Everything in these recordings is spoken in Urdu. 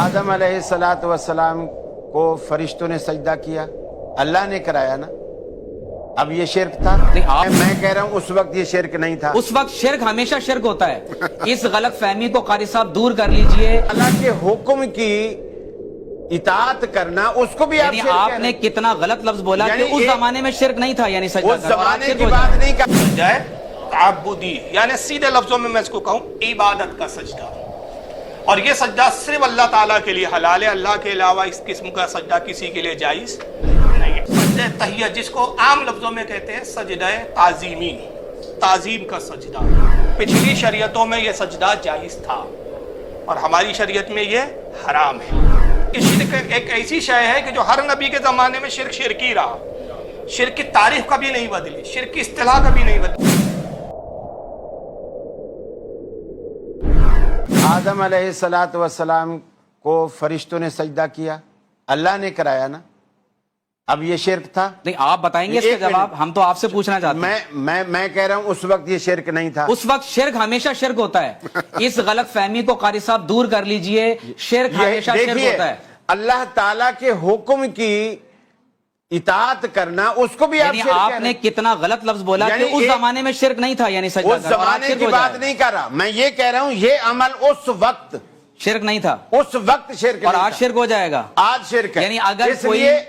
آدم علیہ الصلوۃ والسلام کو فرشتوں نے سجدہ کیا، اللہ نے کرایا نا۔ اب یہ شرک تھا؟ میں کہہ رہا ہوں اس وقت یہ شرک نہیں تھا۔ اس وقت شرک ہمیشہ شرک ہوتا ہے۔ اس غلط فہمی کو قاری صاحب دور کر لیجئے۔ اللہ کے حکم کی اطاعت کرنا اس کو بھی یعنی آپ نے کتنا غلط لفظ بولا کہ اس زمانے میں شرک نہیں تھا، یعنی سجدہ اس زمانے کی بات نہیں کر جائے تعبدی، یعنی سیدھے لفظوں میں اس کو کہوں عبادت کا سجدہ، اور یہ سجدہ صرف اللہ تعالیٰ کے لیے حلال ہے، اللہ کے علاوہ اس قسم کا سجدہ کسی کے لیے جائز نہیں ہے۔ سجدہ تحیہ جس کو عام لفظوں میں کہتے ہیں سجدہ تعظیمی، تعظیم کا سجدہ، پچھلی شریعتوں میں یہ سجدہ جائز تھا اور ہماری شریعت میں یہ حرام ہے۔ شرک ایک ایسی شے ہے کہ جو ہر نبی کے زمانے میں شرک ہی رہا، شرک کی تعریف کبھی نہیں بدلی، شرک کی اصطلاح کبھی نہیں بدلی۔ آدم علیہ الصلوۃ والسلام کو فرشتوں نے سجدہ کیا، اللہ نے کرایا نا۔ اب یہ شرک تھا؟ نہیں، آپ بتائیں گے اس کا جواب، ہم تو آپ سے پوچھنا چاہتے ہیں۔ میں کہہ رہا ہوں اس وقت یہ شرک نہیں تھا۔ اس وقت شرک ہمیشہ شرک ہوتا ہے۔ اس غلط فہمی کو قاری صاحب دور کر لیجئے، شرک ہمیشہ شرک ہوتا ہے۔ اللہ تعالیٰ کے حکم کی اطاعت کرنا اس کو بھی یعنی آپ نے کتنا غلط لفظ بولا کہ اس زمانے میں شرک نہیں تھا، یعنی سجدہ اس زمانے کی بات نہیں کر رہا، میں یہ کہہ رہا ہوں یہ عمل اس وقت شرک نہیں تھا، اس وقت شرک اور نہیں آج تھا۔ شرک ہو جائے گا، آج شرک ہے۔ یعنی اگر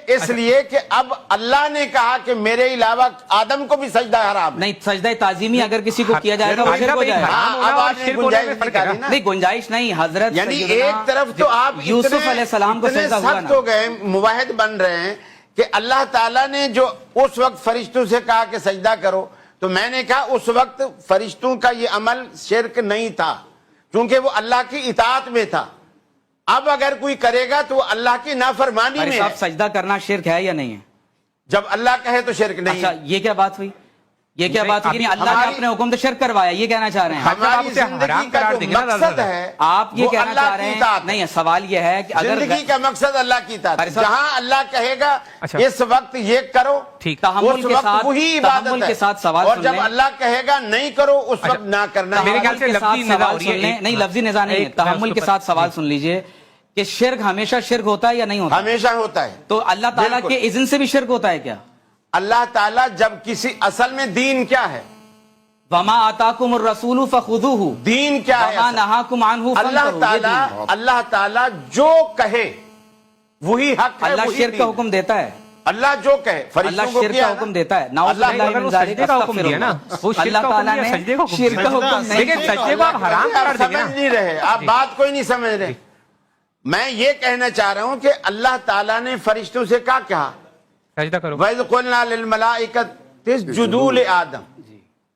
اس لیے کہ اب اللہ نے کہا کہ میرے علاوہ آدم کو بھی سجدہ حرام ہے۔ نہیں، سجدہ تعظیمی اگر کسی کو کیا جائے گا وہ شرک ہو جائے گا۔ اب آپ نے گنجائش نکالی نا۔ نہیں، گنجائش نہیں، حضرت یعنی ایک طرف تو آپ یوسف علیہ السلام کو سجدہ ہوا سخت ہو گئے، مواحد بن رہے ہیں کہ اللہ تعالیٰ نے جو اس وقت فرشتوں سے کہا کہ سجدہ کرو، تو میں نے کہا اس وقت فرشتوں کا یہ عمل شرک نہیں تھا کیونکہ وہ اللہ کی اطاعت میں تھا۔ اب اگر کوئی کرے گا تو وہ اللہ کی نافرمانی میں ہے۔ سجدہ کرنا شرک ہے یا نہیں ہے؟ جب اللہ کہے تو شرک نہیں ہے۔ اچھا، یہ کیا بات ہوئی؟ یہ کیا بات ہوئی؟ اللہ نے اپنے حکم سے شرک کروایا، یہ کہنا چاہ رہے ہیں؟ ہماری زندگی کا جو مقصد ہے آپ یہ کہنا چاہ رہے ہیں؟ نہیں، سوال یہ ہے کہ اگر زندگی کا مقصد اللہ کی اطاعت ہے، جہاں اللہ کہے گا اس وقت یہ کرو اس وقت وہی عبادت ہے، اور جب اللہ کہے گا نہیں کرو اس وقت نہ کرنا۔ میرے خیال سے نہیں، لفظی نزاع نہیں ہے، تحمل کے ساتھ سوال سن لیجئے کہ شرک ہمیشہ شرک ہوتا ہے یا نہیں ہوتا؟ ہمیشہ ہوتا ہے۔ تو اللہ تعالیٰ کے اذن سے بھی شرک ہوتا ہے کیا؟ اللہ تعالیٰ جب کسی اصل میں دین کیا ہے؟ وَمَا آتَاكُمُ الرَّسُولُ فَخُذُوهُ دین کیا ہے؟ وَمَا نَهَاكُمْ عَنْهُ اللہ تعالیٰ جو کہے وہی حق ہے، اللہ شرک کا حکم دیتا ہے۔ اللہ جو کہے، اللہ شرک کا حکم دیتا ہے۔ اللہ سجدے کا حکم دیا نا، اللہ تعالیٰ نے شرک کا حکم نہیں دیا۔ سجدے کو آپ حرام قرار دیں گے نا۔ سمجھ نہیں رہے آپ، بات کوئی نہیں سمجھ رہے۔ میں یہ کہنا چاہ رہا ہوں کہ اللہ تعالیٰ نے فرشتوں سے کیا کہا؟ سجدہ کرو۔ وَإِذْ قُلْنَا لِلْمَلَائِكَةِ اسْجُدُوا لِآدَمَ،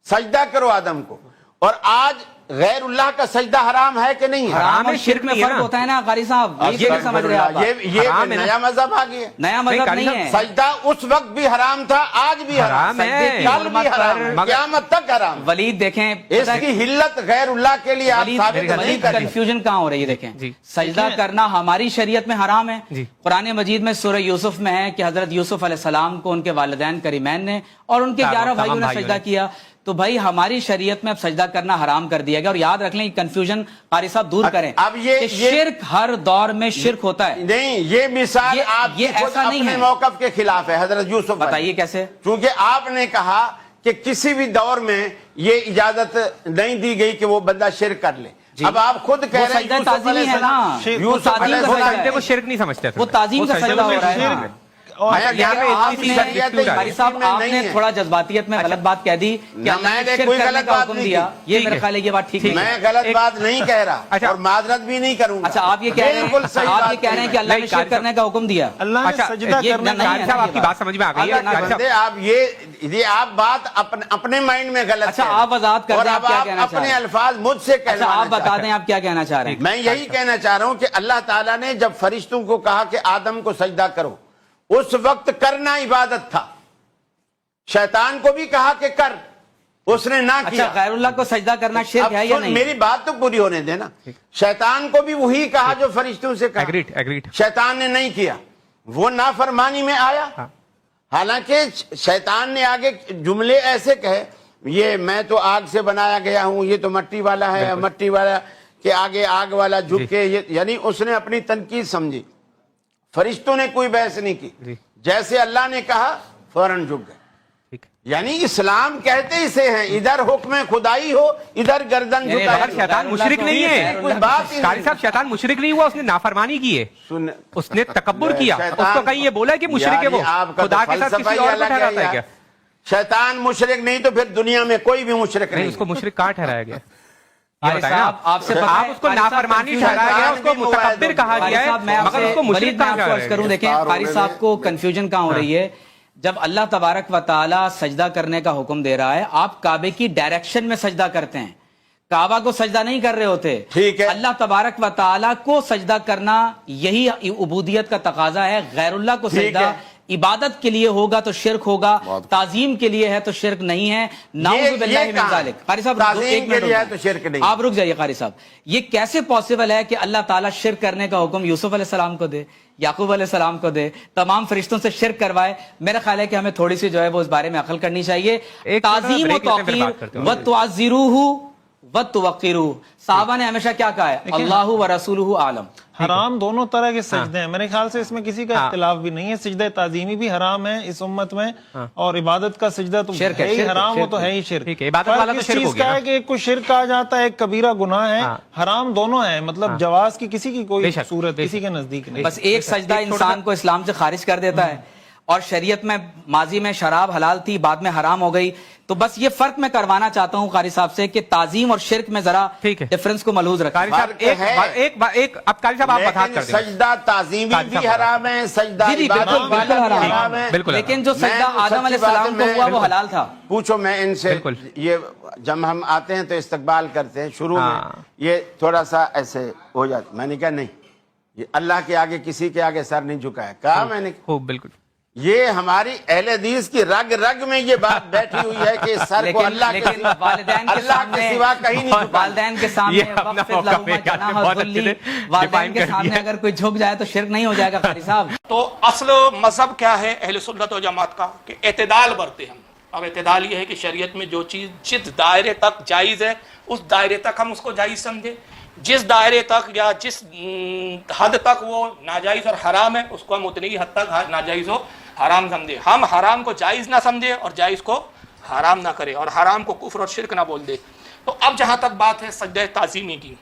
سجدہ کرو آدم کو۔ اور آج غیر اللہ کا سجدہ حرام ہے کہ نہیں ہے؟ حرام اور شرک میں فرق ہوتا ہے نا قاری صاحب، یہ نہیں سمجھ رہے آپ۔ یہ نیا مذہب آ گیا، نیا مذہب نہیں ہے۔ سجدہ اس وقت بھی حرام تھا، آج بھی حرام ہے، کل بھی حرام ہے، قیامت تک حرام۔ ولید دیکھیں، اس کی حلت غیر اللہ کے لیے آپ ثابت نہیں کریں۔ کنفیوژن کہاں ہو رہی ہے؟ دیکھیں، سجدہ کرنا ہماری شریعت میں حرام ہے۔ قرآن مجید میں سورہ یوسف میں ہے کہ حضرت یوسف علیہ السلام کو ان کے والدین کریمین نے اور ان کے 11 بھائیوں نے سجدہ کیا۔ تو بھائی ہماری شریعت میں اب سجدہ کرنا حرام کر دیا گیا، اور یاد رکھ لیں کنفیوژن قاری صاحب دور کریں کہ شرک ہر دور میں شرک ہوتا ہے۔ نہیں، یہ مثال آپ کی خود اپنے موقف کے خلاف ہے حضرت یوسف۔ بتائیے کیسے؟ کیونکہ آپ نے کہا کہ کسی بھی دور میں یہ اجازت نہیں دی گئی کہ وہ بندہ شرک کر لے۔ اب آپ خود کہہ رہے ہیں یوسف علیہ السلام کو شرک نہیں سمجھتے، وہ تعظیم کا سجدہ ہو رہا ہے۔ آپ نے تھوڑا جذباتیت میں غلط بات کہہ دی کہ اللہ نے شرک کرنے کا حکم دیا، یہ میرے خیال ہے یہ بات ٹھیک نہیں ہے۔ میں غلط بات نہیں کہہ رہا اور معذرت بھی نہیں کروں گا۔ اچھا، آپ یہ کہہ رہے ہیں کہ اللہ نے شرک کرنے کا حکم دیا؟ اللہ نے سجدہ کرنے کا، آپ کی بات سمجھ میں آ گئی ہے۔ آپ یہ آپ بات اپنے مائنڈ میں غلط۔ اچھا، آپ وضاحت کر دیں آپ کیا کہنا چاہ رہے ہیں۔ اپنے الفاظ مجھ سے کہنا، آپ بتا دیں آپ کیا کہنا چاہ رہے ہیں۔ میں یہی کہنا چاہ رہا ہوں کہ اللہ تعالیٰ نے جب فرشتوں کو کہا کہ آدم کو سجدہ کرو، اس وقت کرنا عبادت تھا۔ شیطان کو بھی کہا کہ کر، اس نے نہ کیا۔ اچھا، غیر اللہ کو سجدہ کرنا شرک ہے یا نہیں؟ میری بات تو پوری ہونے دینا۔ شیطان کو بھی وہی کہا جو فرشتوں سے کہا، شیطان نے نہیں کیا، وہ نافرمانی میں آیا۔ حالانکہ شیطان نے آگے جملے ایسے کہے، یہ میں تو آگ سے بنایا گیا ہوں، یہ تو مٹی والا ہے، مٹی والا کہ آگے آگ والا جھک کے یعنی اس نے اپنی تنقید سمجھی. فرشتوں نے کوئی بحث نہیں کی, جیسے اللہ نے کہا فوراً جھک گئے. یعنی اسلام کہتے اسے ہیں, ادھر حکم خدائی ہو, ادھر گردن جھکائی. شیطان مشرک نہیں ہے, کوئی بات ہی قاری صاحب شیطان مشرک نہیں ہوا, اس نے نافرمانی کی ہے, اس نے تکبر کیا. اس کو کہیں یہ بولا کہ مشرک ہے وہ, خدا کے ساتھ کسی اور کو ٹھہراتا ہے کیا؟ شیطان مشرک نہیں تو پھر دنیا میں کوئی بھی مشرک نہیں. اس کو مشرک کہاں ٹھہرایا گیا؟ آپ سے آپ اس کو نافرمانی ٹھہرایا گیا, اس کو متکبر کہا گیا ہے, مگر اس کو مشرک کہاں ٹھہرایا گیا؟ دیکھیں قاری صاحب کو کنفیوژن کہاں ہو رہی ہے. جب اللہ تبارک و تعالی سجدہ کرنے کا حکم دے رہا ہے, آپ کعبے کی ڈائریکشن میں سجدہ کرتے ہیں, کعبہ کو سجدہ نہیں کر رہے ہوتے. ٹھیک ہے, اللہ تبارک و تعالی کو سجدہ کرنا یہی عبودیت کا تقاضا ہے. غیر اللہ کو سجدہ عبادت کے لیے ہوگا تو شرک ہوگا, تعظیم کے لیے ہے تو شرک نہیں ہے. نعوذ باللہ من ذالک. قاری صاحب ایک منٹ آپ رک جائیے. قاری صاحب یہ کیسے پاسبل ہے کہ اللہ تعالیٰ شرک کرنے کا حکم یوسف علیہ السلام کو دے, یعقوب علیہ السلام کو دے, تمام فرشتوں سے شرک کروائے؟ میرا خیال ہے کہ ہمیں تھوڑی سی جو ہے وہ اس بارے میں عقل کرنی چاہیے. تعظیم و توقیر وتعزروہ وتوقروہ, صحابہ نے ہمیشہ کیا کہا ہے؟ اللہ و رسولہ عالم. حرام دونوں طرح کے سجدے ہیں, میرے خیال سے اس میں کسی کا اختلاف بھی نہیں ہے. سجدہ تعظیمی بھی حرام ہے اس امت میں, اور عبادت کا سجدہ تو ہے ہی حرام, وہ تو ہے ہی شرک. اس چیز کا ہے کہ ایک کو شرک کہا جاتا ہے, ایک کبیرہ گناہ ہے. حرام دونوں ہیں, مطلب جواز کی کسی کی کوئی صورت کسی کے نزدیک نہیں. بس ایک سجدہ انسان کو اسلام سے خارج کر دیتا ہے, اور شریعت میں ماضی میں شراب حلال تھی, بعد میں حرام ہو گئی. تو بس یہ فرق میں کروانا چاہتا ہوں قاری صاحب سے کہ تعظیم اور شرک میں ذرا ڈیفرنس کو ملحوظ رکھیں. قاری صاحب اب قاری صاحب آپ وضاحت کر دیں. سجدہ تعظیمی بھی حرام ہے, سجدہ عبادت بھی حرام ہے, لیکن جو سجدہ آدم علیہ السلام کو ہوا وہ حلال تھا. پوچھو میں ان سے, یہ جب ہم آتے ہیں تو استقبال کرتے ہیں, شروع میں یہ تھوڑا سا ایسے ہو جاتا. میں نے کہا نہیں, یہ اللہ کے آگے کسی کے آگے سر نہیں جھکایا. کہا میں نے بالکل, یہ ہماری اہل حدیث کی رگ رگ میں یہ بات بیٹھی ہوئی ہے کہ سر کو اللہ کے سوا کہیں نہیں جھکانا. والدین کے سامنے والدین کے سامنے اگر کوئی جھک جائے تو شرک نہیں ہو جائے گا قاری صاحب. تو اصل مذہب کیا ہے اہل سنت و جماعت کا؟ کہ اعتدال برتے ہم. اب اعتدال یہ ہے کہ شریعت میں جو چیز جس دائرے تک جائز ہے اس دائرے تک ہم اس کو جائز سمجھے, جس دائرے تک یا جس حد تک وہ ناجائز اور حرام ہے اس کو ہم اتنی ہی حد تک ناجائز و حرام سمجھے. ہم حرام کو جائز نہ سمجھے اور جائز کو حرام نہ کرے, اور حرام کو کفر اور شرک نہ بول دے. تو اب جہاں تک بات ہے سجدہ تعظیمی کی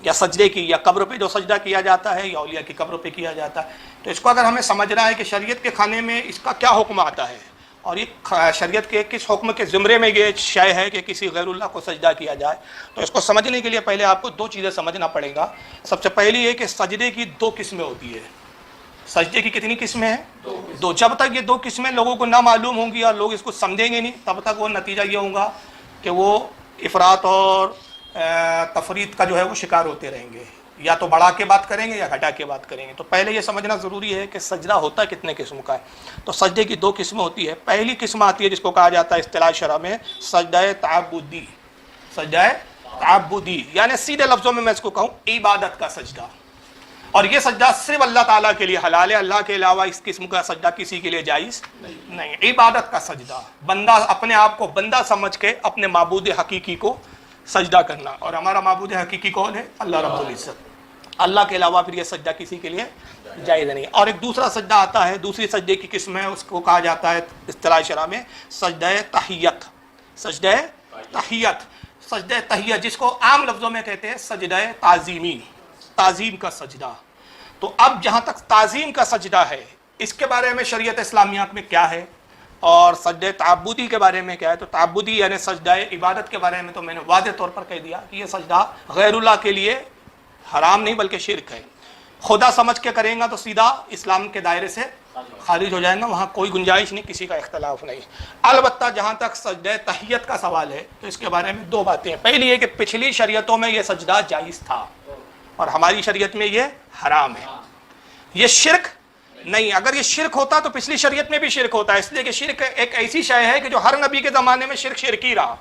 یا سجدے کی, یا قبر پہ جو سجدہ کیا جاتا ہے یا اولیاء کی قبر پہ کیا جاتا ہے, تو اس کو اگر ہمیں سمجھنا ہے کہ شریعت کے کھانے میں اس کا کیا حکم آتا ہے, اور یہ شریعت کے کس حکم کے زمرے میں یہ شے ہے کہ کسی غیر اللہ کو سجدہ کیا جائے, تو اس کو سمجھنے کے لیے پہلے آپ کو دو چیزیں سمجھنا پڑے گا. سب سے پہلی یہ کہ سجدے کی دو قسمیں ہوتی ہے. سجدے کی کتنی قسمیں ہیں؟ دو. جب تک یہ دو قسمیں لوگوں کو نہ معلوم ہوں گی اور لوگ اس کو سمجھیں گے نہیں, تب تک وہ نتیجہ یہ ہوگا کہ وہ افراط اور تفریط کا جو ہے وہ شکار ہوتے رہیں گے. یا تو بڑھا کے بات کریں گے یا گھٹا کے بات کریں گے. تو پہلے یہ سمجھنا ضروری ہے کہ سجدہ ہوتا کتنے قسم کا ہے. تو سجدے کی دو قسمیں ہوتی ہے. پہلی قسم آتی ہے جس کو کہا جاتا ہے اصطلاح شرع میں سجدہ تعبدی. سجدہ تعبدی یعنی سیدھے لفظوں میں اس کو کہوں عبادت کا سجدہ. اور یہ سجدہ صرف اللہ تعالیٰ کے لیے حلال ہے, اللہ کے علاوہ اس قسم کا سجدہ کسی کے لیے جائز نہیں. عبادت کا سجدہ, بندہ اپنے آپ کو بندہ سمجھ کے اپنے معبود حقیقی کو سجدہ کرنا. اور ہمارا معبود حقیقی کون ہے؟ اللہ رب العزت. اللہ کے علاوہ پھر یہ سجدہ کسی کے لیے جائز نہیں. اور ایک دوسرا سجدہ آتا ہے, دوسری سجدے کی قسم ہے, اس کو کہا جاتا ہے اصطلاح شرع میں سجدہ تحیت. سجدہ تحیت, سجدہ تحیت جس کو عام لفظوں میں کہتے ہیں سجدہ تعظیمی, تعظیم کا سجدہ. تو اب جہاں تک تعظیم کا سجدہ ہے اس کے بارے میں شریعت اسلامیات میں کیا ہے, اور سجدہ تعبدی کے بارے میں کیا ہے. تو تعبدی یعنی سجدہ عبادت کے بارے میں تو میں نے واضح طور پر کہہ دیا کہ یہ سجدہ غیر اللہ کے لیے حرام نہیں بلکہ شرک ہے. خدا سمجھ کے کریں گا تو سیدھا اسلام کے دائرے سے خارج ہو جائیں گا, وہاں کوئی گنجائش نہیں, کسی کا اختلاف نہیں. البتہ جہاں تک سجدہ تحیت کا سوال ہے تو اس کے بارے میں دو باتیں ہیں. پہلی یہ کہ پچھلی شریعتوں میں یہ سجدہ جائز تھا اور ہماری شریعت میں یہ حرام ہے. یہ شرک نہیں. اگر یہ شرک ہوتا تو پچھلی شریعت میں بھی شرک ہوتا ہے, اس لیے کہ شرک ایک ایسی شے ہے کہ جو ہر نبی کے زمانے میں شرک ہی رہا.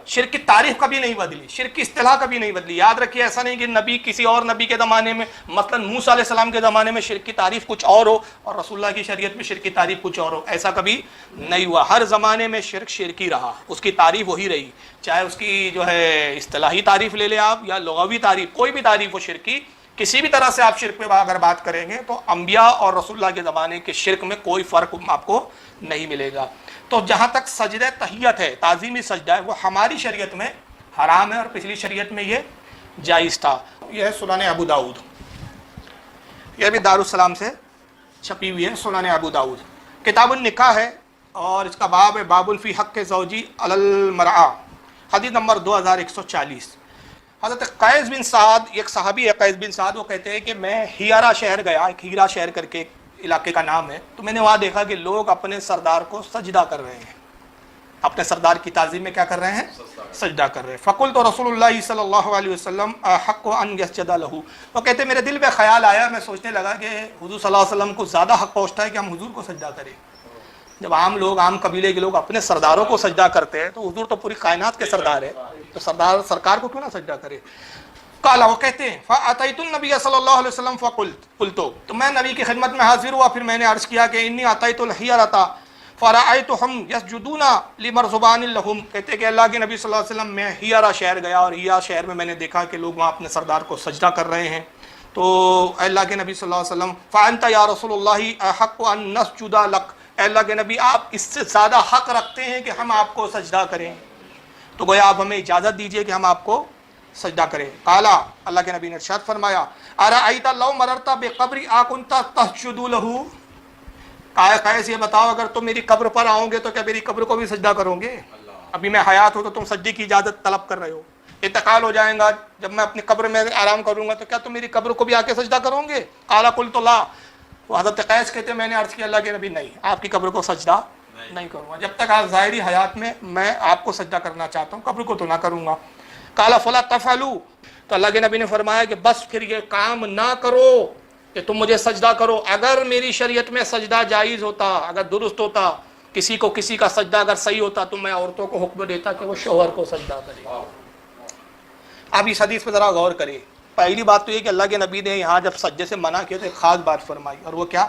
شرک کی تعریف کبھی نہیں بدلی, شرک کی اصطلاح کبھی نہیں بدلی. یاد رکھیے, ایسا نہیں کہ نبی کسی اور نبی کے زمانے میں, مثلا موسیٰ علیہ السلام کے زمانے میں شرک کی تعریف کچھ اور ہو اور رسول اللہ کی شریعت میں شرک کی تعریف کچھ اور ہو, ایسا کبھی نہیں ہوا. ہر زمانے میں شرک شرک ہی رہا, اس کی تعریف وہی رہی, چاہے اس کی جو ہے اصطلاحی تعریف لے لیں آپ یا لغوی تعریف, کوئی بھی تعریف ہو شرک کی. کسی بھی طرح سے آپ شرک پہ اگر بات کریں گے تو انبیاء اور رسول اللہ کے زمانے کے شرک میں کوئی فرق آپ کو نہیں ملے گا. تو جہاں تک سجدہ تحیت ہے, تعظیمی سجدہ ہے, وہ ہماری شریعت میں حرام ہے اور پچھلی شریعت میں یہ جائز تھا. یہ ہے سنن ابو داؤد, یہ بھی دارالسلام سے چھپی ہوئی ہے, سنن ابو داؤد. کتاب النکاح ہے اور اس کا باب ہے باب فی حق زوجی علی المرأہ, حدیث نمبر 2140. حضرت قیس بن سعد, ایک صحابی ہے قیس بن سعد, وہ کہتے ہیں کہ میں ہیرا شہر گیا, ایک ہیرا شہر کر کے علاقے کا نام ہے, تو میں نے وہاں دیکھا کہ لوگ اپنے سردار کو سجدہ کر رہے ہیں, اپنے سردار کی تعظیم میں کیا کر رہے ہیں, سجدہ کر رہے ہیں. فقلت رسول اللہ صلی اللہ علیہ وسلم حق ان یسجد لہ, وہ کہتے ہیں میرے دل میں خیال آیا, میں سوچنے لگا کہ حضور صلی اللہ علیہ وسلم کو زیادہ حق پہنچتا ہے کہ ہم حضور کو سجدہ کریں. جب عام لوگ, عام قبیلے کے لوگ اپنے سرداروں کو سجدہ کرتے ہیں تو حضور تو پوری کائنات کے سردار ہے, تو سرکار کو کیوں نہ سجدہ کرے. قالا, وہ کہتے ہیں فاتیت النبی صلی اللہ علیہ وسلم فقلت, تو میں نبی کی خدمت میں حاضر ہوا, پھر میں نے عرض کیا کہ انی اتیت الحیرۃ فرأیتہم یسجدون لمرزبان لہم, کہتے ہیں کہ اللہ کے نبی صلی اللہ علیہ وسلم, میں ہیرا شہر گیا اور ہیرا شہر میں نے دیکھا کہ لوگ وہاں اپنے سردار کو سجدہ کر رہے ہیں. تو اللہ کے نبی صلی اللہ علیہ وسلم فانت یا رسول اللہ احق ان نسجد لک, اے اللہ کے نبی آپ اس سے زیادہ حق رکھتے ہیں کہ ہم آپ کو سجدہ کریں, تو گویا آپ ہمیں اجازت دیجئے کہ ہم آپ کو سجدہ کریں. قالا, اللہ کے نبی نے ارشاد فرمایا ارأیت لو مررت بقبری اکنت تسجد لہ, قیس یہ بتاؤ اگر تم میری قبر پر آؤ گے تو کیا میری قبر کو بھی سجدہ کرو گے؟ ابھی میں حیات ہوں تو تم سجدے کی اجازت طلب کر رہے ہو, انتقال ہو جائیں گا, جب میں اپنی قبر میں آرام کروں گا تو کیا تم میری قبر کو بھی آ کے سجدہ کرو گے؟ قالا قلت لا, وہ حضرت قیس کہتے ہیں میں نے عرض کیا اللہ کے نبی نہیں, آپ کی قبر کو سجدہ نہیں کروں گا, جب تک آپ ظاہری حیات میں آپ کو سجدہ کرنا چاہتا ہوں, قبر کو تو نہ کروں گا. قالا فلا تفعلوا, تو اللہ کے نبی نے فرمایا کہ بس پھر یہ کام نہ کرو کہ تم مجھے سجدہ کرو. اگر میری شریعت میں سجدہ جائز ہوتا, اگر درست ہوتا, کسی کو کسی کا سجدہ اگر صحیح ہوتا تو میں عورتوں کو حکم دیتا کہ وہ شوہر کو سجدہ کرے. اب اس حدیث پہ ذرا غور کریں. پہلی بات تو یہ کہ اللہ کے نبی نے یہاں جب سجدے سے منع کیا تو ایک خاص بات فرمائی, اور وہ کیا,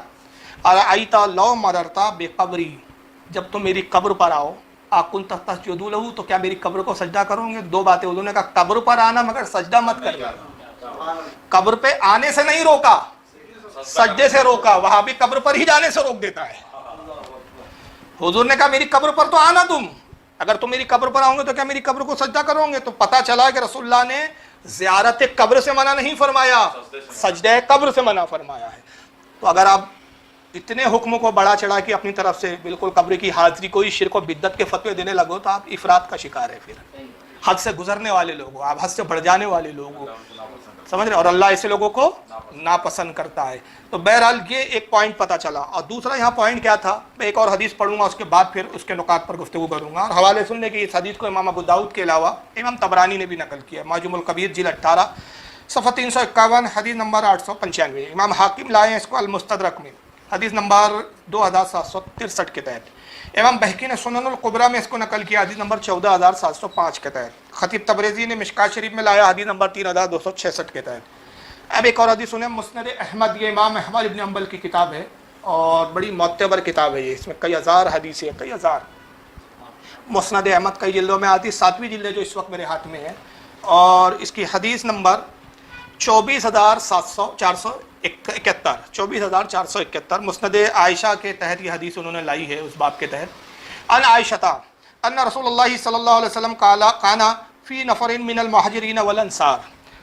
ارأیت لو مررت بقبری, جب تم میری قبر پر آؤ, اکنت تسجد لہ, تو کیا میری قبر کو سجدہ کرو گے؟ دو باتیں انہوں نے کہا, قبر پر آنا مگر سجدہ مت کرنا. قبر پہ آنے سے نہیں روکا, سجدے سے روکا. وہاں بھی قبر پر ہی جانے سے روک دیتا ہے. حضور نے کہا میری قبر پر تو آنا تم, اگر تم میری قبر پر آؤ گے تو کیا میری قبر کو سجدہ کرو گے؟ تو پتہ چلا کہ رسول اللہ نے زیارت قبر سے منع نہیں فرمایا, سجدہ قبر سے منع فرمایا ہے. تو اگر آپ اتنے حکموں کو بڑا چڑھا کے اپنی طرف سے بالکل قبر کی حاضری کو ہی شرک و بدعت کے فتوے دینے لگو تو آپ افراد کا شکار ہے, پھر حد سے گزرنے والے لوگ ہو, آپ حد سے بڑھ جانے والے لوگ ہو, سمجھ رہے, اور اللہ ایسے لوگوں کو ناپسند کرتا ہے. تو بہرحال یہ ایک پوائنٹ پتہ چلا. اور دوسرا یہاں پوائنٹ کیا تھا, میں ایک اور حدیث پڑھوں گا, اس کے بعد پھر اس کے نکات پر گفتگو کروں گا. اور حوالے سننے کی اس حدیث کو امام ابو داؤد کے علاوہ امام طبرانی نے بھی نقل کیا, معجم الکبیر جلد 18 صفحہ 351, حدیث نمبر 895. امام حاکم لائے ہیں اس کو المستدرک میں حدیث نمبر 2763 کے تحت. امام بہقی نے سنن القبرا میں اس کو نقل کیا حدیث نمبر 14705 کے تحت. خطیب تبریزی نے مشکات شریف میں لایا حدیث نمبر 3266 کے تحت. اب ایک اور حدیث سنیں, مسند احمد, یہ امام احمد ابن حنبل کی کتاب ہے اور بڑی معتبر کتاب ہے یہ, اس میں کئی ہزار حدیثیں, کئی ہزار. مسند احمد کئی جلدوں میں آتی, 7ویں جلد ہے جو اس وقت میرے ہاتھ میں ہے, اور اس کی حدیث نمبر 24471. مسند عائشہ کے تحت یہ حدیث انہوں نے لائی ہے اس باب کے تحت. ان عائشہ ان رسول اللہ صلی اللہ علیہ وسلم کانا فی نفر من المہاجرین والانصار.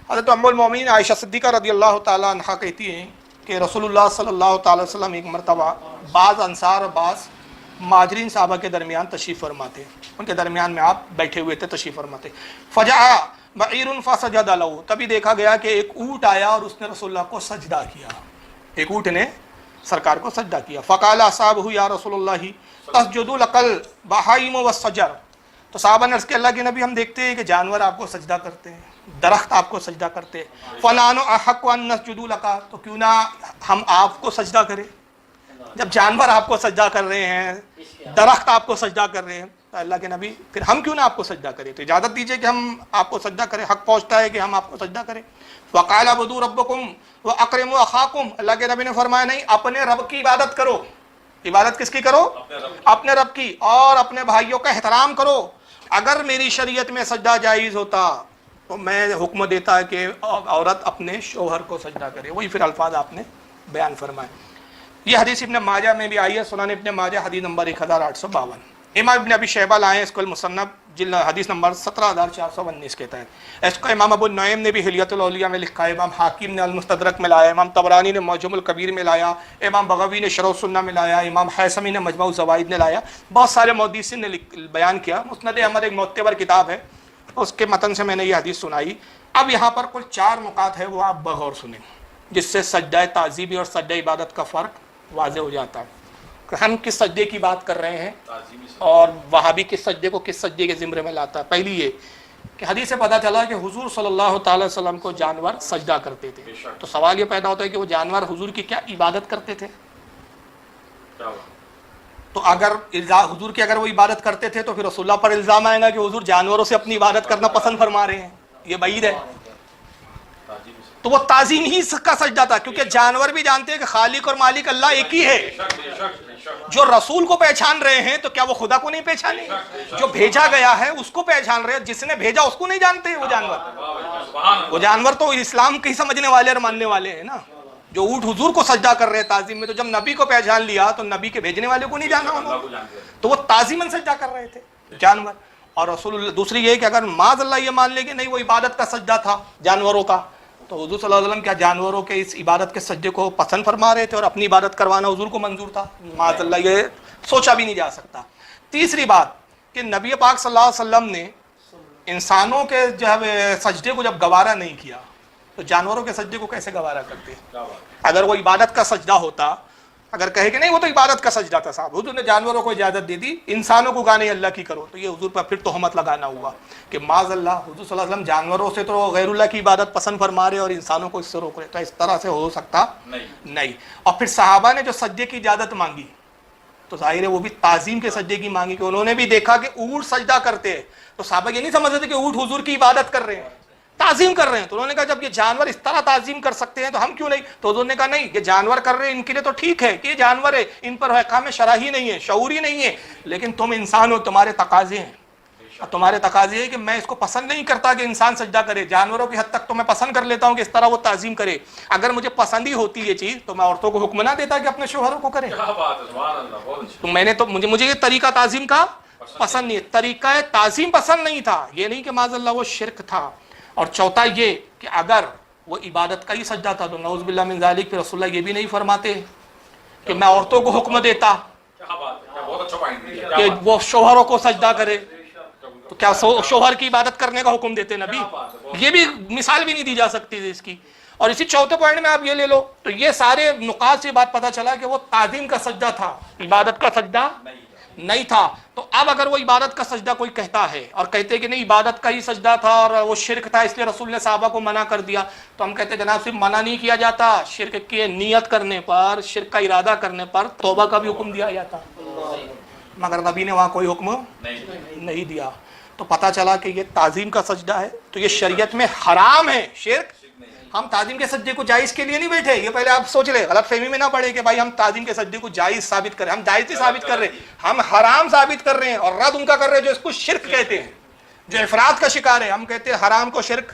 حضرت ام المومنین عائشہ صدیقہ رضی اللہ تعالی عنہا کہتی ہیں کہ رسول اللہ صلی اللہ تعالی وسلم ایک مرتبہ بعض انصار اور بعض مہاجرین صحابہ کے درمیان تشریف فرماتے, ان کے درمیان میں آپ بیٹھے ہوئے تھے, تشریف فرماتے. فجاء بعیر فسجد لہ, تبھی دیکھا گیا کہ ایک اونٹ آیا اور اس نے رسول اللہ کو سجدہ کیا, ایک اونٹ نے سرکار کو سجدہ کیا. فقال اصحابہ یا رسول اللہ تسجد لک البہائم والشجر, تو صحابہ نے عرض کیا اللہ کے نبی ہم دیکھتے ہیں کہ جانور آپ کو سجدہ کرتے ہیں, درخت آپ کو سجدہ کرتے ہیں. فنحن احق ان نسجد لک, تو کیوں نہ ہم آپ کو سجدہ کریں, جب جانور آپ کو سجدہ کر رہے ہیں, درخت آپ کو سجدہ کر رہے ہیں. اللہ کے نبی پھر ہم کیوں نہ آپ کو سجدہ کریں؟ تو اجازت دیجئے کہ ہم آپ کو سجدہ کریں، حق پہنچتا ہے کہ ہم آپ کو سجدہ کریں۔ وَقَالَ اعْبُدُوا رَبَّكُمْ وَأَكْرِمُوا أَخَاكُمْ، اللہ کے نبی نے فرمایا نہیں، اپنے رب کی عبادت کرو۔ عبادت کس کی کرو؟ اپنے رب کی، اور اپنے بھائیوں کا احترام کرو۔ اگر میری شریعت میں سجدہ جائز ہوتا تو میں حکم دیتا ہے کہ عورت اپنے شوہر کو سجدہ کرے، وہی پھر الفاظ آپ نے بیان فرمائے۔ یہ حدیث ابن ماجہ میں بھی آئی ہے، سنن ابن ماجہ حدیث نمبر 1852۔ امام ابن ابی شیبہ لائے ہیں اس کو المصنف جلد حدیث نمبر 17419 کے تحت۔ اس کو امام ابو نعیم نے بھی حلیۃ الاولیاء میں لکھا ہے، امام حاکم نے المستدرک میں لایا، امام طبرانی نے معجم الکبیر میں لایا، امام بغوی نے شرح السنہ میں لایا، امام حیثمی نے مجموع الزوائد نے لایا، بہت سارے محدثین نے بیان کیا۔ مسند احمد ایک معتبر کتاب ہے، اس کے متن سے میں نے یہ حدیث سنائی۔ اب یہاں پر کل 4 نکات ہے، وہ آپ بغور سنیں، جس سے سجدہ تعظیمی اور سجدہ عبادت کا فرق واضح ہو جاتا ہے کہ ہم کس سجدے کی بات کر رہے ہیں اور وہابی کس سجدے کو کس سجدے کے زمرے میں لاتا ہے۔ پہلی یہ کہ حدیث سے پتہ چلا کہ حضور صلی اللہ تعالی وسلم کو جانور سجدہ کرتے تھے، تو سوال یہ پیدا ہوتا ہے کہ وہ جانور حضور کی کیا عبادت کرتے تھے؟ تو اگر حضور کی اگر وہ عبادت کرتے تھے تو پھر رسول اللہ پر الزام آئے گا کہ حضور جانوروں سے اپنی عبادت کرنا پسند فرما رہے ہیں، یہ بعید ہے۔ تو وہ تعظیم ہی کا سجدہ تھا، کیونکہ جانور بھی جانتے ہیں کہ خالق اور مالک اللہ ایک ہی ہے۔ جو رسول کو پہچان رہے ہیں تو کیا وہ خدا کو نہیں پہچانے؟ جو بھیجا گیا ہے اس کو پہچان رہے ہیں، جس نے بھیجا اس کو نہیں جانتے وہ جانور؟ وہ جانور تو اسلام کی سمجھنے والے اور ماننے والے ہیں نا۔ جو اونٹ حضور کو سجدہ کر رہے ہیں تعظیم میں، تو جب نبی کو پہچان لیا تو نبی کے بھیجنے والے کو نہیں جانا انہوں، تو وہ تعظیماً سجدہ کر رہے تھے جانور۔ اور رسول اللہ دوسری یہ کہ اگر معاذ اللہ یہ مان لے کہ نہیں وہ عبادت کا سجدہ تھا جانوروں کا، تو حضور صلی اللہ علیہ وسلم کیا جانوروں کے اس عبادت کے سجدے کو پسند فرما رہے تھے اور اپنی عبادت کروانا حضور کو منظور تھا؟ معاذ اللہ یہ سوچا بھی نہیں جا سکتا۔ تیسری بات کہ نبی پاک صلی اللہ علیہ وسلم نے انسانوں کے جب سجدے کو جب گوارا نہیں کیا تو جانوروں کے سجدے کو کیسے گوارا کرتے؟ اگر وہ عبادت کا سجدہ ہوتا، اگر کہے کہ نہیں وہ تو عبادت کا سجدہ تھا صاحب، حضور نے جانوروں کو اجازت دے دی، انسانوں کو گانے اللہ کی کرو، تو یہ حضور پر پھر تہمت لگانا ہوا کہ معاذ اللہ حضور صلی اللہ علیہ وسلم جانوروں سے تو غیر اللہ کی عبادت پسند فرما رہے اور انسانوں کو اس سے روک رہے، تو اس طرح سے ہو سکتا نہیں۔ اور پھر صحابہ نے جو سجدے کی اجازت مانگی تو ظاہر ہے وہ بھی تعظیم کے سجدے کی مانگی، کہ انہوں نے بھی دیکھا کہ اونٹ سجدہ کرتے ہیں، تو صحابہ یہ نہیں سمجھتے تھے کہ اونٹ حضور کی عبادت کر رہے ہیں، تعظیم کر رہے ہیں، تو انہوں نے کہا جب یہ جانور اس طرح تعظیم کر سکتے ہیں تو ہم کیوں نہیں؟ تو حضور نے کہا نہیں، یہ جانور کر رہے ہیں ان کے لیے تو ٹھیک ہے کہ یہ جانور ہے، ان پر احکام شرعی نہیں ہے، شعوری نہیں ہے، لیکن تم انسان ہو، تمہارے تقاضے ہیں، اور تمہارے تقاضے ہے کہ میں اس کو پسند نہیں کرتا کہ انسان سجدہ کرے، جانوروں کی حد تک تو میں پسند کر لیتا ہوں کہ اس طرح وہ تعظیم کرے، اگر مجھے پسند ہی ہوتی یہ چیز تو میں عورتوں کو حکم نہ دیتا کہ اپنے شوہروں کو کرے۔ تو میں نے تو مجھے یہ طریقہ تعظیم کا پسند نہیں ہے، طریقہ تعظیم پسند نہیں تھا، یہ نہیں کہ معاذ اللہ وہ شرک تھا۔ اور چوتھا یہ کہ اگر وہ عبادت کا ہی سجدہ تھا تو نعوذ باللہ من ذالک پھر رسول اللہ یہ بھی نہیں فرماتے کہ میں عورتوں کو حکم دیتا کہ وہ شوہروں کو سجدہ کرے، تو کیا شوہر کی عبادت کرنے کا حکم دیتے نبی؟ یہ بھی مثال بھی نہیں دی جا سکتی تھی اس کی۔ اور اسی چوتھے پوائنٹ میں آپ یہ لے لو، تو یہ سارے نقاط سے بات پتہ چلا کہ وہ تعظیم کا سجدہ تھا، عبادت کا سجدہ نہیں تھا۔ تو اب اگر وہ عبادت کا سجدہ کوئی کہتا ہے اور کہتے کہ نہیں عبادت کا ہی سجدہ تھا اور وہ شرک تھا اس لیے رسول نے صحابہ کو منع کر دیا، تو ہم کہتے ہیں جناب صرف منع نہیں کیا جاتا، شرک کی نیت کرنے پر، شرک کا ارادہ کرنے پر توبہ کا بھی حکم دیا جاتا، مگر نبی نے وہاں کوئی حکم نہیں دیا۔ تو پتہ چلا کہ یہ تعظیم کا سجدہ ہے، تو یہ شریعت میں حرام ہے شرک۔ ہم تعظیم کے سجدے کو جائز کے لیے نہیں بیٹھے، یہ پہلے آپ سوچ لیں، غلط فہمی میں نہ پڑے کہ بھائی ہم تعظیم کے سجدے کو جائز ثابت کریں، ہم جائز نہیں ثابت کر رہے، ہم حرام ثابت کر رہے ہیں، اور رد ان کا کر رہے ہیں جو اس کو شرک کہتے ہیں، جو افراد کا شکار ہے۔ ہم کہتے ہیں حرام کو شرک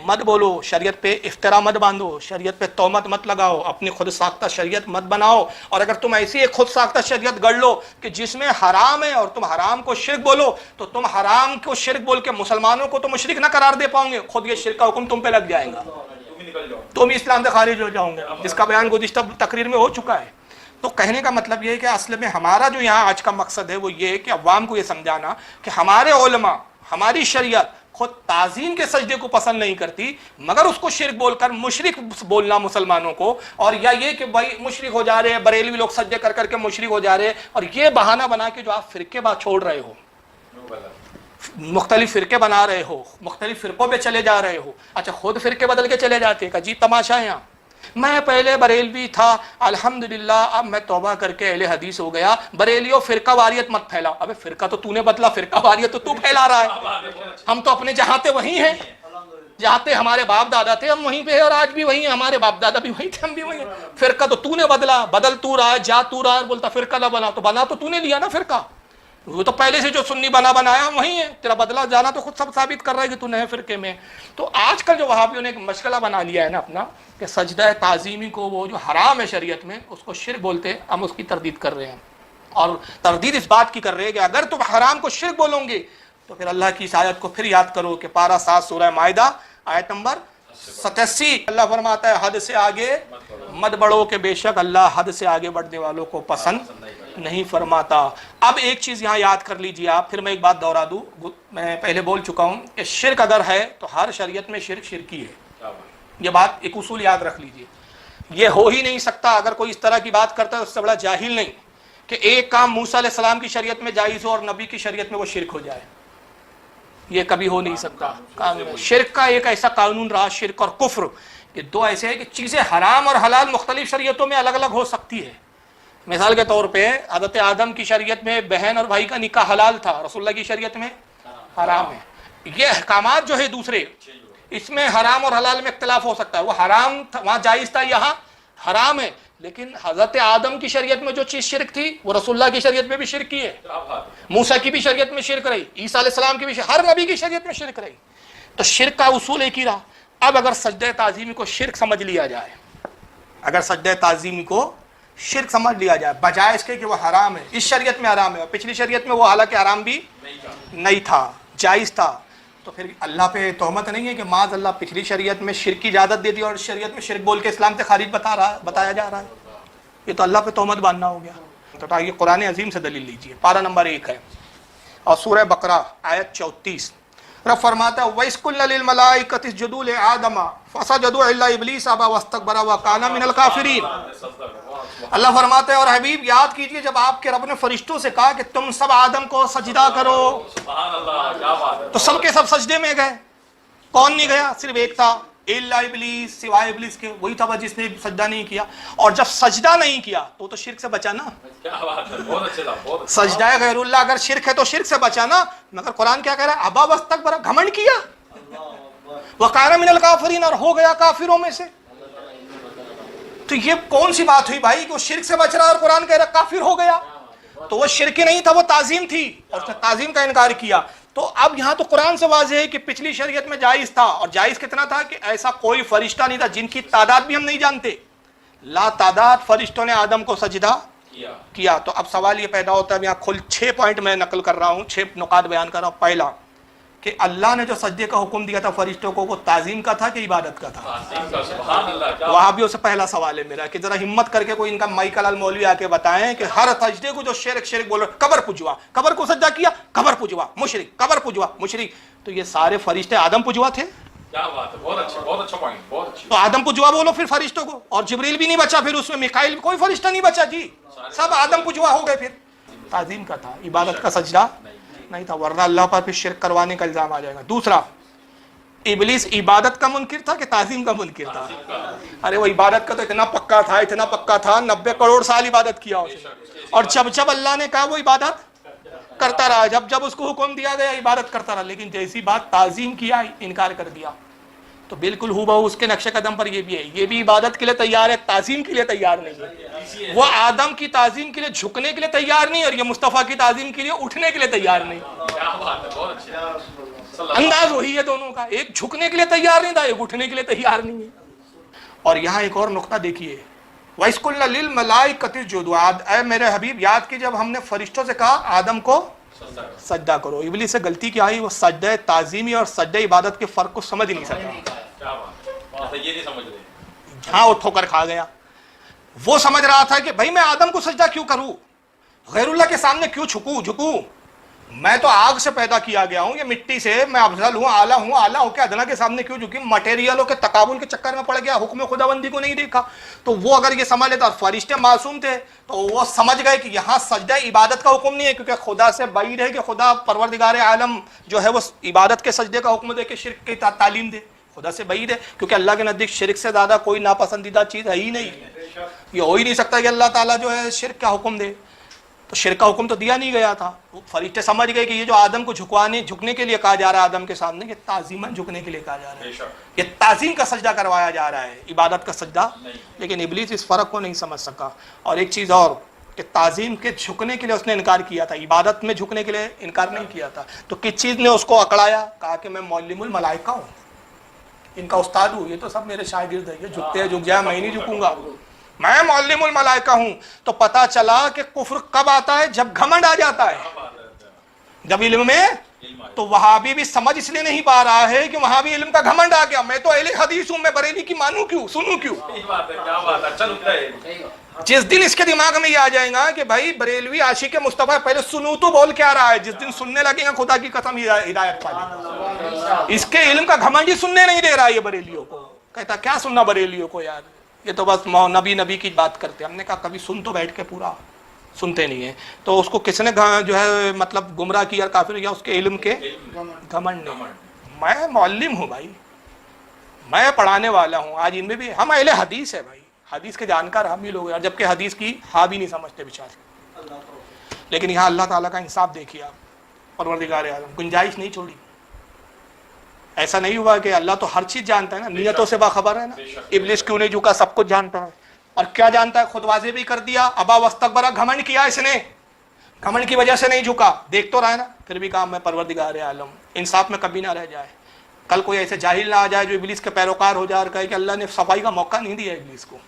مت بولو، شریعت پہ افترا مت باندھو، شریعت پہ تہمت مت لگاؤ، اپنی خود ساختہ شریعت مت بناؤ، اور اگر تم ایسی ایک خود ساختہ شریعت گڑھ لو کہ جس میں حرام ہے اور تم حرام کو شرک بولو، تو تم حرام کو شرک بول کے مسلمانوں کو تو مشرک نہ قرار دے پاؤ گے، خود یہ شرک کا حکم تم پہ لگ جائے گا، تم اسلام سے خارج ہو جاؤ گے، جس کا بیان گزشتہ تقریر میں ہو چکا ہے۔ تو کہنے کا مطلب یہ ہے کہ اصل میں ہمارا جو یہاں آج کا مقصد ہے وہ یہ ہے کہ عوام کو یہ سمجھانا کہ ہمارے علماء، ہماری شریعت خود تعظیم کے سجدے کو پسند نہیں کرتی، مگر اس کو شرک بول کر مشرک بولنا مسلمانوں کو، اور یا یہ کہ بھائی مشرک ہو جا رہے ہیں، بریلوی لوگ سجدے کر کر کے مشرک ہو جا رہے ہیں، اور یہ بہانہ بنا کے جو آپ فرقے بات چھوڑ رہے ہو، مختلف فرقے بنا رہے ہو، مختلف فرقوں پہ چلے جا رہے ہو، اچھا خود فرقے بدل کے چلے جاتے ہیں کہ جی تماشا ہے یہاں، میں پہلے بریلوی تھا الحمدللہ اب میں توبہ کر کے اہل حدیث ہو گیا. بریلیوں فرقہ واریت مت پھیلا. ابے فرقہ تو تو نے بدلا, فرقہ واریت تو پھیلا رہا ہے. ہم تو اپنے جہاں تھے وہیں ہیں, جہاں تھے ہمارے باپ دادا تھے ہم وہیں پہ ہیں, اور آج بھی وہیں ہیں, ہمارے باپ دادا بھی وہیں تھے, ہم بھی وہیں ہیں. فرقہ تو نے بدلا, بدل تو رہا ہے, جا تو رہا ہے, بولتا فرقہ نہ بنا, تو بنا تو نے لیا نا فرقہ. وہ تو پہلے سے جو سنی بنایا ہم وہیں ہیں, تیرا بدلا جانا تو خود سب ثابت کر رہا ہے کہ تو نئے فرقے میں. تو آج کل جو وہابیوں نے ایک مشغلہ بنا لیا ہے نا اپنا, کہ سجدہ تعظیمی کو وہ جو حرام ہے شریعت میں اس کو شرک بولتے ہیں, ہم اس کی تردید کر رہے ہیں. اور تردید اس بات کی کر رہے ہیں کہ اگر تم حرام کو شرک بولو گے تو پھر اللہ کی اس آیت کو پھر یاد کرو کہ پارہ 7 سورہ مائدہ آیت نمبر 87, اللہ فرماتا ہے حد سے آگے مت بڑھو کہ بے شک اللہ حد سے آگے بڑھنے والوں کو پسند نہیں فرماتا. اب ایک چیز یہاں یاد کر لیجیے آپ, پھر میں ایک بات دہرا دوں, میں پہلے بول چکا ہوں کہ شرک اگر ہے تو ہر شریعت میں شرک شرکی ہے. یہ بات ایک اصول یاد رکھ لیجیے. یہ ہو ہی نہیں سکتا اگر کوئی اس طرح کی بات کرتا ہے اس سے بڑا جاہل نہیں کہ ایک کام موسیٰ علیہ السلام کی شریعت میں جائز ہو اور نبی کی شریعت میں وہ شرک ہو جائے. یہ کبھی ہو نہیں سکتا. شرک کا ایک ایسا قانون رہا, شرک اور کفر, کہ دو ایسے ہیں کہ چیزیں حرام اور حلال مختلف شریعتوں میں الگ الگ ہو سکتی ہے. مثال کے طور پہ حضرت آدم کی شریعت میں بہن اور بھائی کا نکاح حلال تھا, رسول اللہ کی شریعت میں حرام ہے. یہ احکامات جو ہے دوسرے, اس میں حرام اور حلال میں اختلاف ہو سکتا ہے. وہ حرام تھا وہاں جائز تھا, یہاں حرام ہے. لیکن حضرت آدم کی شریعت میں جو چیز شرک تھی وہ رسول اللہ کی شریعت میں بھی شرک کی ہے, موسیٰ کی بھی شریعت میں شرک رہی, عیسیٰ علیہ السلام کی بھی, ہر نبی کی شریعت میں شرک رہی. تو شرک کا اصول ایک ہی رہا. اب اگر سجدہ تعظیمی کو شرک سمجھ لیا جائے, اگر سجدہ تعظیمی کو شرک سمجھ لیا جائے بجائے اس کے کہ وہ حرام ہے, اس شریعت میں حرام ہے اور پچھلی شریعت میں وہ حالانکہ حرام بھی نہیں تھا, جائز تھا, تو پھر اللہ پہ تہمت نہیں ہے کہ معاذ اللہ پچھلی شریعت میں شرک کی اجازت دے دی اور اس شریعت میں شرک بول کے اسلام سے خارج بتایا جا رہا ہے. یہ تو اللہ پہ تہمت باندھنا ہو گیا. تو آئیے قرآن عظیم سے دلیل لیجیے. پارہ نمبر 1 ہے اور سورہ بقرہ آیت 34. رب فرماتا ہے وَإِذْ قُلْنَا لِلْمَلَائِكَةِ اسْجُدُوا لِآدَمَ فَسَجَدُوا إِلَّا إِبْلِيسَ أَبَى وَاسْتَكْبَرَ وَكَانَ مِنَ الْكَافِرِينَ. اللہ فرماتا ہے اور حبیب یاد کیجئے جب آپ کے رب نے فرشتوں سے کہا کہ تم سب آدم کو سجدہ کرو, تو سب کے سب سجدے میں گئے. کون نہیں گیا؟ صرف ایک تھا, الا ابلیس, سوائے ابلیس کے, وہی تھا جس نے سجدہ نہیں کیا. اور جب سجدہ نہیں کیا تو شرک سے بچا نا. سجدہ غیر اللہ اگر شرک ہے تو شرک سے بچا نا. مگر قرآن کیا کہہ رہا ہے؟ ابا واستکبر, گھمنڈ کیا, وکان من الکافرین, اور ہو گیا کافروں میں سے. تو یہ کون سی بات ہوئی بھائی کہ وہ شرک سے بچ رہا اور قرآن کہہ رہا کافر ہو گیا؟ تو وہ شرک نہیں تھا, وہ تعظیم تھی اور اس نے تعظیم کا انکار کیا. تو اب یہاں تو قرآن سے واضح ہے کہ پچھلی شریعت میں جائز تھا, اور جائز کتنا تھا کہ ایسا کوئی فرشتہ نہیں تھا جن کی تعداد بھی ہم نہیں جانتے, لا تعداد فرشتوں نے آدم کو سجدہ کیا. تو اب سوال یہ پیدا ہوتا ہے, یہاں 6 پوائنٹ میں نقل کر رہا ہوں, 6 نکات بیان کر رہا ہوں. پہلا کہ اللہ نے جو سجدے کا حکم دیا تھا فرشتوں کو, وہ تعظیم کا تھا کہ عبادت کا تھا؟ وہابیوں سے پہلا سوال ہے میرا کہ ذرا ہمت کر کے کوئی ان کا مائیکل المولوی آ کے بتائیں کہ ہر سجدے کو جو شرک بول رہے, قبر پجوا, قبر کو سجدہ کیا, قبر پجوا مشرک, قبر پجوا مشرک. تو یہ سارے فرشتے آدم پجوا تھے. بہت اچھا پوائنٹ, بہت اچھا. تو آدم پجوا بولو پھر فرشتوں کو, اور جبریل بھی نہیں بچا پھر اس میں, میکائیل کوئی فرشتہ نہیں بچا جی, سب آدم پجوا ہو گئے. پھر تعظیم کا تھا, عبادت کا سجدہ نہیں تھا, ورنہ اللہ پر پھر شرک کروانے کا الزام آ جائے گا. دوسرا, ابلیس عبادت کا منکر تھا کہ تعظیم کا منکر تھا؟ ارے وہ عبادت کا تو اتنا پکا تھا 90 کروڑ سال عبادت کیا اس نے, اور جب اللہ نے کہا وہ عبادت کرتا رہا, جب اس کو حکم دیا گیا عبادت کرتا رہا. لیکن جیسی بات تعظیم کیا انکار کر دیا. تو بالکل ہو بہو اس کے نقش قدم پر یہ بھی ہے, یہ بھی عبادت کے لیے تیار ہے, تعظیم کے لیے تیار نہیں ہے. وہ آدم کی تعظیم کے لیے جھکنے کے لیے تیار نہیں, اور یہ مصطفیٰ کی تعظیم کے لیے اٹھنے کے لیے تیار نہیں. انداز وہی ہے دونوں کا, ایک جھکنے کے لیے تیار نہیں تھا, ایک اٹھنے کے لیے تیار نہیں ہے. اور یہاں ایک اور نقطہ دیکھیے, وَإِذْ قُلْنَا لِلْمَلَائِكَةِ اسْجُدُوا, اے میرے حبیب یاد کی جب ہم نے فرشتوں سے کہا آدم کو سجدہ کرو. ابلیس سے غلطی کیا ہوئی, وہ سجدہ تعظیمی اور سجدہ عبادت کے فرق کو سمجھ نہیں سکا. ہاں وہ ٹھوکر کھا گیا. وہ سمجھ رہا تھا کہ بھائی میں آدم کو سجدہ کیوں کروں, غیر اللہ کے سامنے کیوں جھکوں, میں تو آگ سے پیدا کیا گیا ہوں, یہ مٹی سے, میں افضل ہوں, اعلیٰ ہو کے ادنا کے سامنے کیوں جھکوں, مٹیریلوں کے تقابل کے چکر میں پڑ گیا, حکم خداوندی کو نہیں دیکھا. تو وہ اگر یہ سمجھ لیتا, اور فرشتے معصوم تھے, تو وہ سمجھ گئے کہ یہاں سجدہ عبادت کا حکم نہیں ہے, کیونکہ خدا سے بعید ہے کہ خدا پروردگار عالم جو ہے وہ عبادت کے سجدے کا حکم دے کے شرک کی تعلیم دے. خدا سے بعید ہے, کیونکہ اللہ کے نزدیک شرک سے زیادہ کوئی ناپسندیدہ چیز ہے ہی نہیں. یہ ہو ہی نہیں سکتا کہ اللہ تعالیٰ جو ہے شرک کا حکم دے. تو شرک کا حکم تو دیا نہیں گیا تھا. فرشتے سمجھ گئے کہ یہ جو آدم کو جھکنے کے لیے کہا جا رہا ہے آدم کے سامنے, یہ تعظیماً جھکنے کے لیے کہا جا رہا ہے, یہ تعظیم کا سجدہ کروایا جا رہا ہے, عبادت کا سجدہ. لیکن ابلیس اس فرق کو نہیں سمجھ سکا. اور ایک چیز اور کہ تعظیم کے جھکنے کے لیے اس نے انکار کیا تھا, عبادت میں جھکنے کے لیے انکار نہیں کیا تھا. تو کس چیز نے اس کو اکڑایا؟ کہا کہ میں معلم الملائکہ ہوں, ان کا استاد ہوں, یہ تو سب میرے شاگرد ہیں, یہ جھکتے ہیں, جھک جائے, میں نہیں جھکوں گا, میں معلم الملائکہ ہوں. تو پتا چلا کہ کفر کب آتا ہے؟ جب گھمنڈ آ جاتا ہے, جب علم میں. تو وہابی بھی سمجھ اس لیے نہیں پا رہا ہے کہ وہاں بھی علم کا گھمنڈ آ گیا. میں تو اہل حدیث ہوں, میں بریلی کی مانوں کیوں, سنوں کیوں؟ جس دن اس کے دماغ میں یہ آ جائے گا کہ بھائی بریلوی عاشق مصطفیٰ, پہلے سنوں تو بول کے آ رہا ہے, جس دن سننے لگے گا خدا کی قسم ہدایت پا لے. اس کے علم کا گھمنڈ ہی سننے نہیں دے رہا ہے یہ بریلیوں کو. کہتا کیا سننا بریلیوں کو یار, یہ تو بس نبی کی بات کرتے. ہم نے کہا کبھی سن تو بیٹھ کے پورا, سنتے نہیں ہیں. تو اس کو کس نے جو ہے مطلب گمراہ کیا, کافر کیا؟ اس کے علم کے گھمنڈ نے. میں معلم ہوں بھائی, میں پڑھانے والا ہوں. آج ان میں بھی ہم اہل حدیث ہے بھائی, حدیث کے جانکار ہم ہی لوگ ہیں, جبکہ حدیث کی ہاں بھی نہیں سمجھتے بیچارے. لیکن یہاں اللہ تعالیٰ کا انصاف دیکھیے آپ, پروردگار عالم گنجائش نہیں چھوڑی. ایسا نہیں ہوا کہ اللہ تو ہر چیز جانتا ہے نا, نیتوں سے باخبر ہے نا. ابلیس کیوں نہیں جھکا, سب کچھ جانتا ہے. اور کیا جانتا ہے؟ خود واضح بھی کر دیا, ابا واستکبر, گھمنڈ کیا اس نے, گھمنڈ کی وجہ سے نہیں جھکا. دیکھ تو رہا ہے نا, پھر بھی کام میں پروردگار عالم انصاف میں کبھی نہ رہ جائے. کل کوئی ایسے جاہل نہ آ جائے جو ابلیس کے پیروکار ہو جائے اور کہے کہ اللہ نے صفائی کا موقع نہیں دیا ابلیس کو.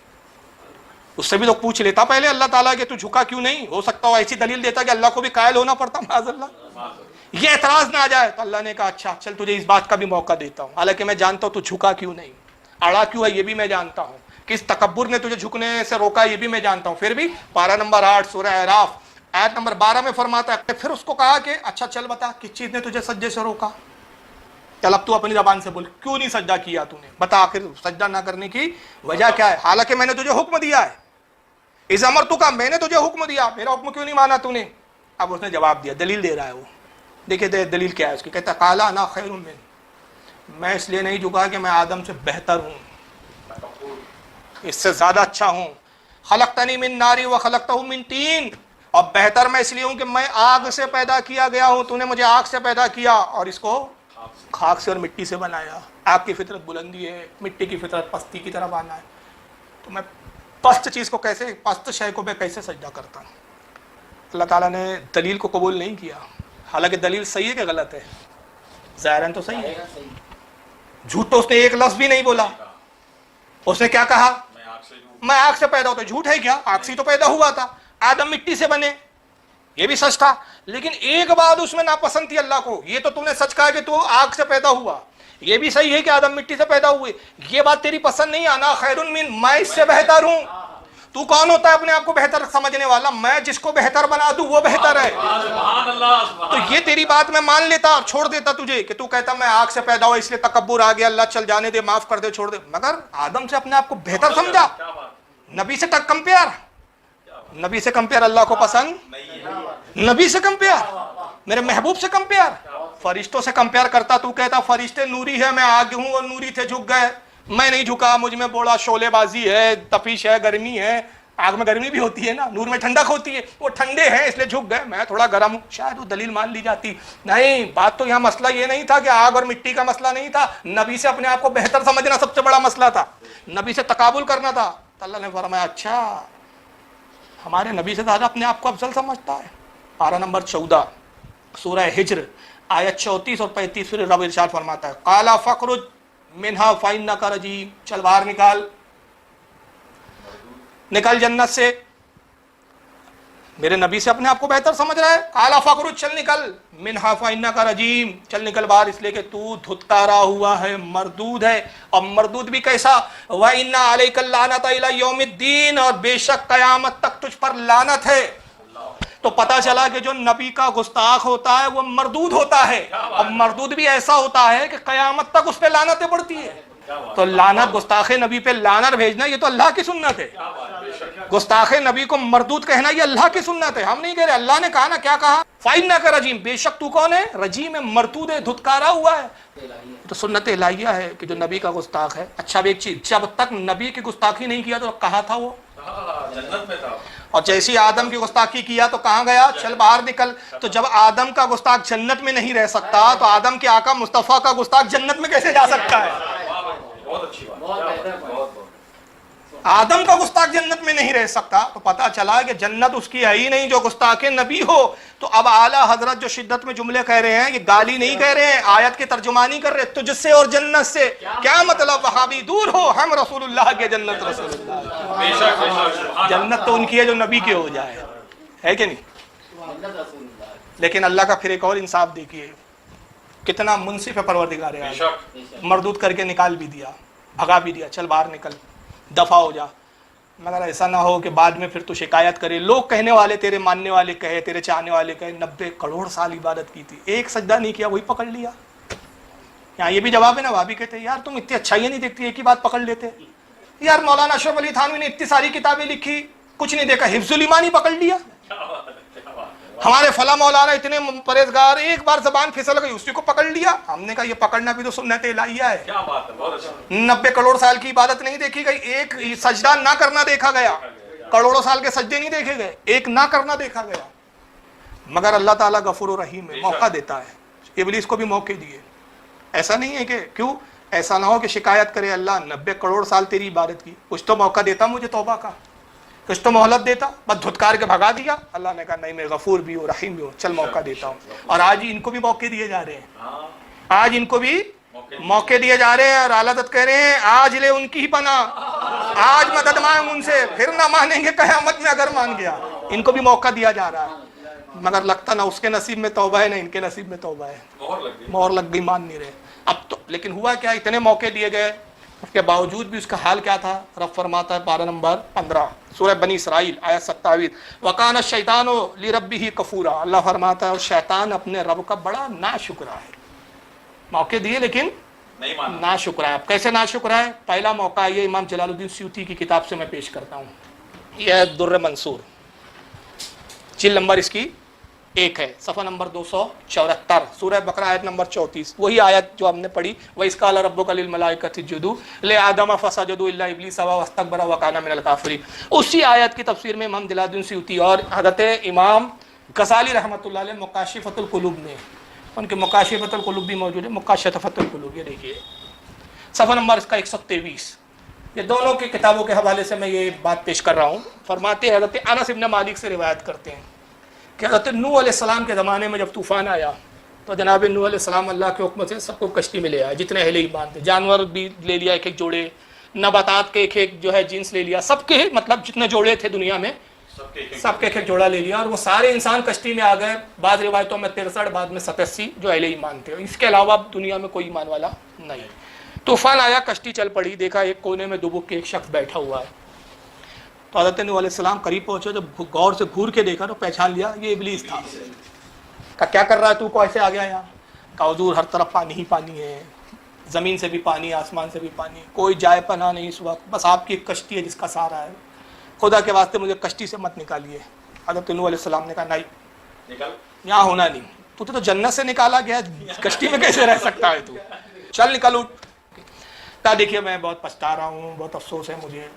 اس سے بھی تو پوچھ لیتا پہلے اللہ تعالیٰ کہ تو جھکا کیوں نہیں. ہو سکتا ہو ایسی دلیل دیتا کہ اللہ کو بھی قائل ہونا پڑتا, معاذ اللہ, یہ اعتراض نہ آ جائے. تو اللہ نے کہا اچھا چل تجھے اس بات کا بھی موقع دیتا ہوں, حالانکہ میں جانتا ہوں تو جھکا کیوں نہیں, اڑا کیوں ہے یہ بھی میں جانتا ہوں, کس تکبر نے تجھے جھکنے سے روکا یہ بھی میں جانتا ہوں. پھر بھی پارہ نمبر 8 سورہ اعراف آیت نمبر 12 میں فرماتا ہے, پھر اس کو کہا کہ اچھا چل بتا کس چیز نے تجھے سجدے سے روکا. چل اب تو اپنی زبان سے بول, کیوں نہیں سجدہ کیا تو نے, بتا آخر سجدہ نہ کرنے کی وجہ کیا ہے, حالانکہ میں نے تجھے حکم دیا ہے. اس امر تو کا, میں نے تجھے حکم دیا, میرا حکم کیوں نہیں مانا تو نے. اب اس نے جواب دیا, دلیل دے رہا ہے وہ. دیکھیں دلیل کیا ہے اس کی. کہتا قال انا خیر من, میں اس لیے نہیں جھکا کہ میں آدم سے بہتر ہوں, اس سے زیادہ اچھا ہوں. خلقتنی من ناری و خلقتہ من طین, اور بہتر میں اس لیے ہوں کہ میں آگ سے پیدا کیا گیا ہوں, تو نے مجھے آگ سے پیدا کیا اور اس کو خاک سے اور مٹی سے بنایا. آگ کی فطرت بلندی ہے, مٹی کی فطرت پستی کی طرف آنا ہے. تو میں پست چیز کو کیسے, پست شے کو میں کیسے سجدہ کرتا ہوں. اللہ تعالیٰ نے دلیل کو قبول نہیں کیا, حالانکہ دلیل صحیح ہے کہ غلط ہے, ظاہراً تو صحیح ہے. جھوٹ تو اس نے ایک لفظ بھی نہیں بولا. اس نے کیا کہا, میں آگ سے پیدا ہوتا. جھوٹ ہے کیا, آگ سے تو پیدا ہوا تھا, آدم مٹی سے بنے, یہ بھی سچ تھا. لیکن ایک بات اس میں ناپسند تھی اللہ کو, یہ تو تم نے سچ کہا کہ تو آگ سے پیدا ہوا, یہ بھی صحیح ہے کہ آدم مٹی سے پیدا ہوئے, یہ بات تیری پسند نہیں. انا خیر من, میں اس سے بہتر ہوں. تو کون ہوتا ہے اپنے آپ کو بہتر سمجھنے والا, میں جس کو بہتر بنا دوں وہ بہتر ہے. تو یہ تیری بات میں مان لیتا اور چھوڑ دیتا تجھے کہ تو کہتا میں آگ سے پیدا ہوا اس لیے تکبر آ گیا, اللہ چل جانے دے, معاف کر دے, چھوڑ دے. مگر آدم سے اپنے آپ کو بہتر سمجھا, نبی سے کمپیئر, نبی سے کمپیئر اللہ کو پسند, نبی سے کمپیئر, میرے محبوب سے کمپیئر, فرشتوں سے کمپیئر کرتا. تو کہتا فرشتے نوری ہے, میں آگ ہوں اور نوری تھے جھک گئے, میں نہیں جھکا, مجھ میں بوڑا شعلے بازی ہے, تپش ہے, گرمی ہے. آگ میں گرمی بھی ہوتی ہے نا, نور میں ٹھنڈک ہوتی ہے, وہ ٹھنڈے ہیں اس لیے جھک گئے, میں تھوڑا گرم ہوں. شاید وہ دلیل مان لی جاتی. نہیں, بات تو یہاں مسئلہ یہ نہیں تھا کہ آگ اور مٹی کا مسئلہ نہیں تھا, نبی سے اپنے آپ کو بہتر سمجھنا سب سے بڑا مسئلہ تھا, نبی سے تقابل کرنا تھا. تو اللہ نے فرمایا اچھا ہمارے نبی سے زیادہ اپنے آپ کو افضل سمجھتا ہے. پارہ نمبر 14 سورہ ہجر آیت 34 اور 35 پھر رب ارشاد فرماتا ہے, قال فخرج منہا فإنک رجیم, چل باہر نکل جنت سے. میرے نبی سے اپنے آپ کو بہتر سمجھ رہا ہے. قال فخرج, چل نکل, منہا فإنک رجیم, چل نکل باہر اس لیے کہ تو دھتکارا ہوا ہے, مردود ہے. اور مردود بھی کیسا, وَإِنَّ عَلَيْكَ اللَّعْنَةَ إِلَى يَوْمِ الدِّينِ, اور بے شک قیامت تک تجھ پر لعنت ہے. تو پتا چلا کہ جو نبی کا گستاخ ہوتا ہے وہ مردود ہوتا ہے, اور مردود بھی ایسا ہوتا ہے کہ قیامت تک اس پہ لعنتیں پڑتی ہے. تو لعنت گستاخ نبی پہ لعنت بھیجنا یہ تو اللہ کی سنت ہے. گستاخ نبی کو مردود کہنا یہ اللہ کی سنت ہے. ہم نہیں کہہ رہے. اللہ نے کہا نا, کیا کہا؟ فَإِنَّكَ رَجِيمٌ, بے شک تو کون ہے؟ رجیم ہے, مردود ہے, دھتکارا ہوا ہے. تو سنت الہیہ ہے کہ جو نبی کا گستاخ ہے. اچھا اب ایک چیز, جب تک نبی کی گستاخی نہیں کیا تو کہاں تھا وہ؟ جنت میں تھا. اور جیسی آدم کی گستاخی کیا تو کہاں گیا؟ چل باہر نکل. تو جب آدم کا گستاخ جنت میں نہیں رہ سکتا تو آدم کے آقا مصطفیٰ کا گستاخ جنت میں کیسے جا سکتا ہے؟ بہت اچھی بات. آدم کا گستاخ جنت میں نہیں رہ سکتا تو پتا چلا کہ جنت اس کی ہے ہی نہیں جو گستاخ نبی ہو. تو اب اعلیٰ حضرت جو شدت میں جملے کہہ رہے ہیں یہ گالی نہیں کہہ رہے ہیں, آیت کی ترجمانی کر رہے. تجھ سے اور جنت سے کیا مطلب؟ وہابی دور ہو, ہم رسول اللہ کے, جنت رسول اللہ. جنت تو ان کی ہے جو نبی کے ہو جائے, ہے کہ نہیں؟ لیکن اللہ کا پھر ایک اور انصاف دیکھیے, کتنا منصف ہے پروردگار عالم. مردود کر کے نکال بھی دیا, بھگا بھی دیا, چل باہر نکل, دفع ہو جا. مگر ایسا نہ ہو کہ بعد میں پھر تو شکایت کرے. لوگ کہنے والے, تیرے ماننے والے کہے, تیرے چاہنے والے کہے 90 کروڑ سال عبادت کی تھی, ایک سجدہ نہیں کیا, وہی پکڑ لیا. یہاں یہ بھی جواب ہے نا, وہ بھی کہتے ہیں یار تم اتنی اچھائیاں نہیں دیکھتی, ایک ہی بات پکڑ لیتے. یار مولانا اشرف علی تھانوی نے اتنی ساری کتابیں لکھی, کچھ نہیں دیکھا, حفظ الایمان ہی پکڑ لیا. ہمارے فلاں مولانا اتنے پرہیزگار, ایک بار زبان پھسل گئی اسی کو پکڑ لیا. ہم نے کہا یہ پکڑنا بھی تو سنت الہیہ ہے. 90 کروڑ سال کی عبادت نہیں دیکھی گئی, ایک سجدہ نہ کرنا دیکھا گیا. کروڑوں سال کے سجدے نہیں دیکھے گئے, ایک نہ کرنا دیکھا گیا. مگر اللہ تعالیٰ غفور و رحیم ہے, موقع دیتا ہے. ابلیس کو بھی موقع دیے. ایسا نہیں ہے کہ کیوں, ایسا نہ ہو کہ شکایت کرے اللہ 90 کروڑ سال تیری عبادت کی, کچھ تو موقع دیتا مجھے توبہ کا, کچھ تو مہلت دیتا. بس دھتکار کے بھگا دیا. اللہ نے کہا نہیں, میں غفور بھی ہوں, رحیم بھی ہوں, چل موقع دیتا ہوں. اور آج ان کو بھی موقع دیے جا رہے ہیں, آج ان کو بھی موقع دیے جا رہے ہیں. اور عالدت کہہ رہے ہیں آج لے ان کی ہی پناہ, آج مدد مانگ ان سے, پھر نہ مانیں گے قیامت میں اگر مان گیا. ان کو بھی موقع دیا جا رہا ہے. مگر لگتا نہ اس کے نصیب میں توبہ ہے, نہ ان کے نصیب میں توبہ ہے. مہر لگ گئی, مان نہیں رہے اب تو. لیکن ہوا کیا, اتنے موقع دیے گئے, اس کے باوجود بھی اس کا حال کیا تھا؟ رب فرماتا ہے پارہ نمبر 15 سورہ بنی اسرائیل آیت 27, وَقَانَ الشَّيْطَانُ لِرَبِّهِ كَفُورًا. اللہ فرماتا ہے اور شیطان اپنے رب کا بڑا ناشکرا ہے. موقع دیے لیکن ناشکرا ہے. اب کیسے ناشکرا ہے؟ پہلا موقع یہ امام جلال الدین سیوطی کی کتاب سے میں پیش کرتا ہوں. یہ ہے در منصور, جلد نمبر اس کی 1 ہے, صفحہ نمبر 274, سورہ بقرہ آیت نمبر 34. وہی آیت جو ہم نے پڑھی, وَإِذْ قَالَ رَبُّكَ لِلْمَلَائِكَةِ اسْجُدُوا لِآدَمَ فَسَجَدُوا إِلَّا إِبْلِيسَ أَبَىٰ وَاسْتَكْبَرَ وَكَانَ مِنَ الْكَافِرِينَ. اسی آیت کی تفسیر میں امام جلال الدین سیوطی اور حضرت امام غزالی رحمۃ اللہ علیہ مکاشفۃ القلوب نے, ان کے مکاشفۃ القلوب بھی موجود ہے, مکاشفۃ القلوب, یہ دیکھیے صفحہ نمبر اس کا 123. یہ دونوں کی کتابوں کے حوالے سے میں یہ بات پیش کر رہا ہوں. فرماتے ہیں حضرت انس ابن مالک سے روایت کرتے ہیں کہ حضرت نوح علیہ السلام کے زمانے میں جب طوفان آیا تو جناب نوح علیہ السلام اللہ کے حکم سے سب کو کشتی میں لے آئے, جتنے اہل ایمان تھے. جانور بھی لے لیا ایک ایک جوڑے, نباتات کے ایک ایک جو ہے جنس لے لیا, سب کے مطلب جتنے جوڑے تھے دنیا میں سب کے ایک ایک جوڑا لے لیا. اور وہ سارے انسان کشتی میں آ گئے. بعض روایتوں میں 63, بعد میں 87 جو اہل ایمان تھے. اس کے علاوہ دنیا میں کوئی ایمان والا نہیں. طوفان آیا, کشتی چل پڑی, دیکھا ایک کونے میں دبک کے ایک شخص بیٹھا ہوا ہے. تو حضرت نوح علیہ السلام قریب پہنچے, جب غور سے گھور کے دیکھا تو پہچان لیا یہ ابلیس تھا. کہا کیا کر رہا ہے تو, کو ایسے آ گیا یہاں؟ کہا حضور ہر طرف پانی ہی پانی ہے, زمین سے بھی پانی, آسمان سے بھی پانی, کوئی جائے پناہ نہیں اس وقت, بس آپ کی ایک کشتی ہے جس کا سہارا ہے, خدا کے واسطے مجھے کشتی سے مت نکالیے. حضرت نوح علیہ السلام نے کہا نہیں, یہاں ہونا نہیں, تو جنت سے نکالا گیا, کشتی میں کیسے رہ سکتا ہے تو, چل نکل اٹھ. کہا دیکھیے میں بہت پچھتا رہا ہوں, بہت افسوس ہے مجھے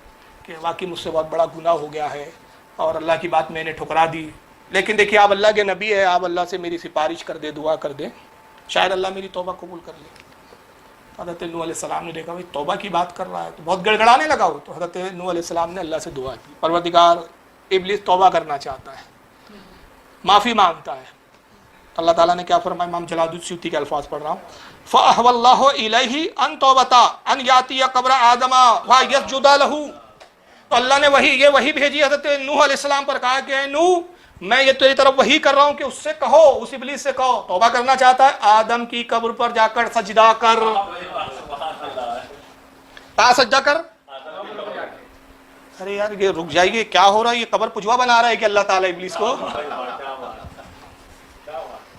کہ واقعی مجھ سے بہت بڑا گناہ ہو گیا ہے اور اللہ کی بات میں نے ٹھکرا دی. لیکن دیکھیے آپ اللہ کے نبی ہے, آپ اللہ سے میری سفارش کر دے, دعا کر دے, شاید اللہ میری توبہ قبول کر لے. حضرت نوح علیہ السلام نے دیکھا بھائی توبہ کی بات کر رہا ہے, تو بہت گڑگڑانے لگا وہ. تو حضرت نوح علیہ السلام نے اللہ سے دعا کی, پروردگار ابلیس توبہ کرنا چاہتا ہے, معافی مانگتا ہے. اللہ تعالیٰ نے کیا فرمایا؟ امام جلال الدین سیوطی کے الفاظ پڑھ رہا ہوں, فَأَحْوَى اللَّهُ إِلَيْهِ أَن تَوْبَةَ أَن يَأْتِيَ قَبْرَ آدَمَ وَيَسْجُدَ لَهُ. تو اللہ نے یہ وہی بھیجی حضرت نوح علیہ السلام پر, کہا کہ اے نوح میں یہ تیری طرف وہی کر رہا ہوں کہ اس سے کہو, اس ابلیس سے کہو توبہ کرنا چاہتا ہے, آدم کی قبر پر جا کر سجدہ کر. کہا سجدہ کر. ارے یار یہ رک جائیے, کیا ہو رہا ہے؟ یہ قبر پجوا بنا رہا ہے کہ اللہ تعالیٰ ابلیس کو.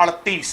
38।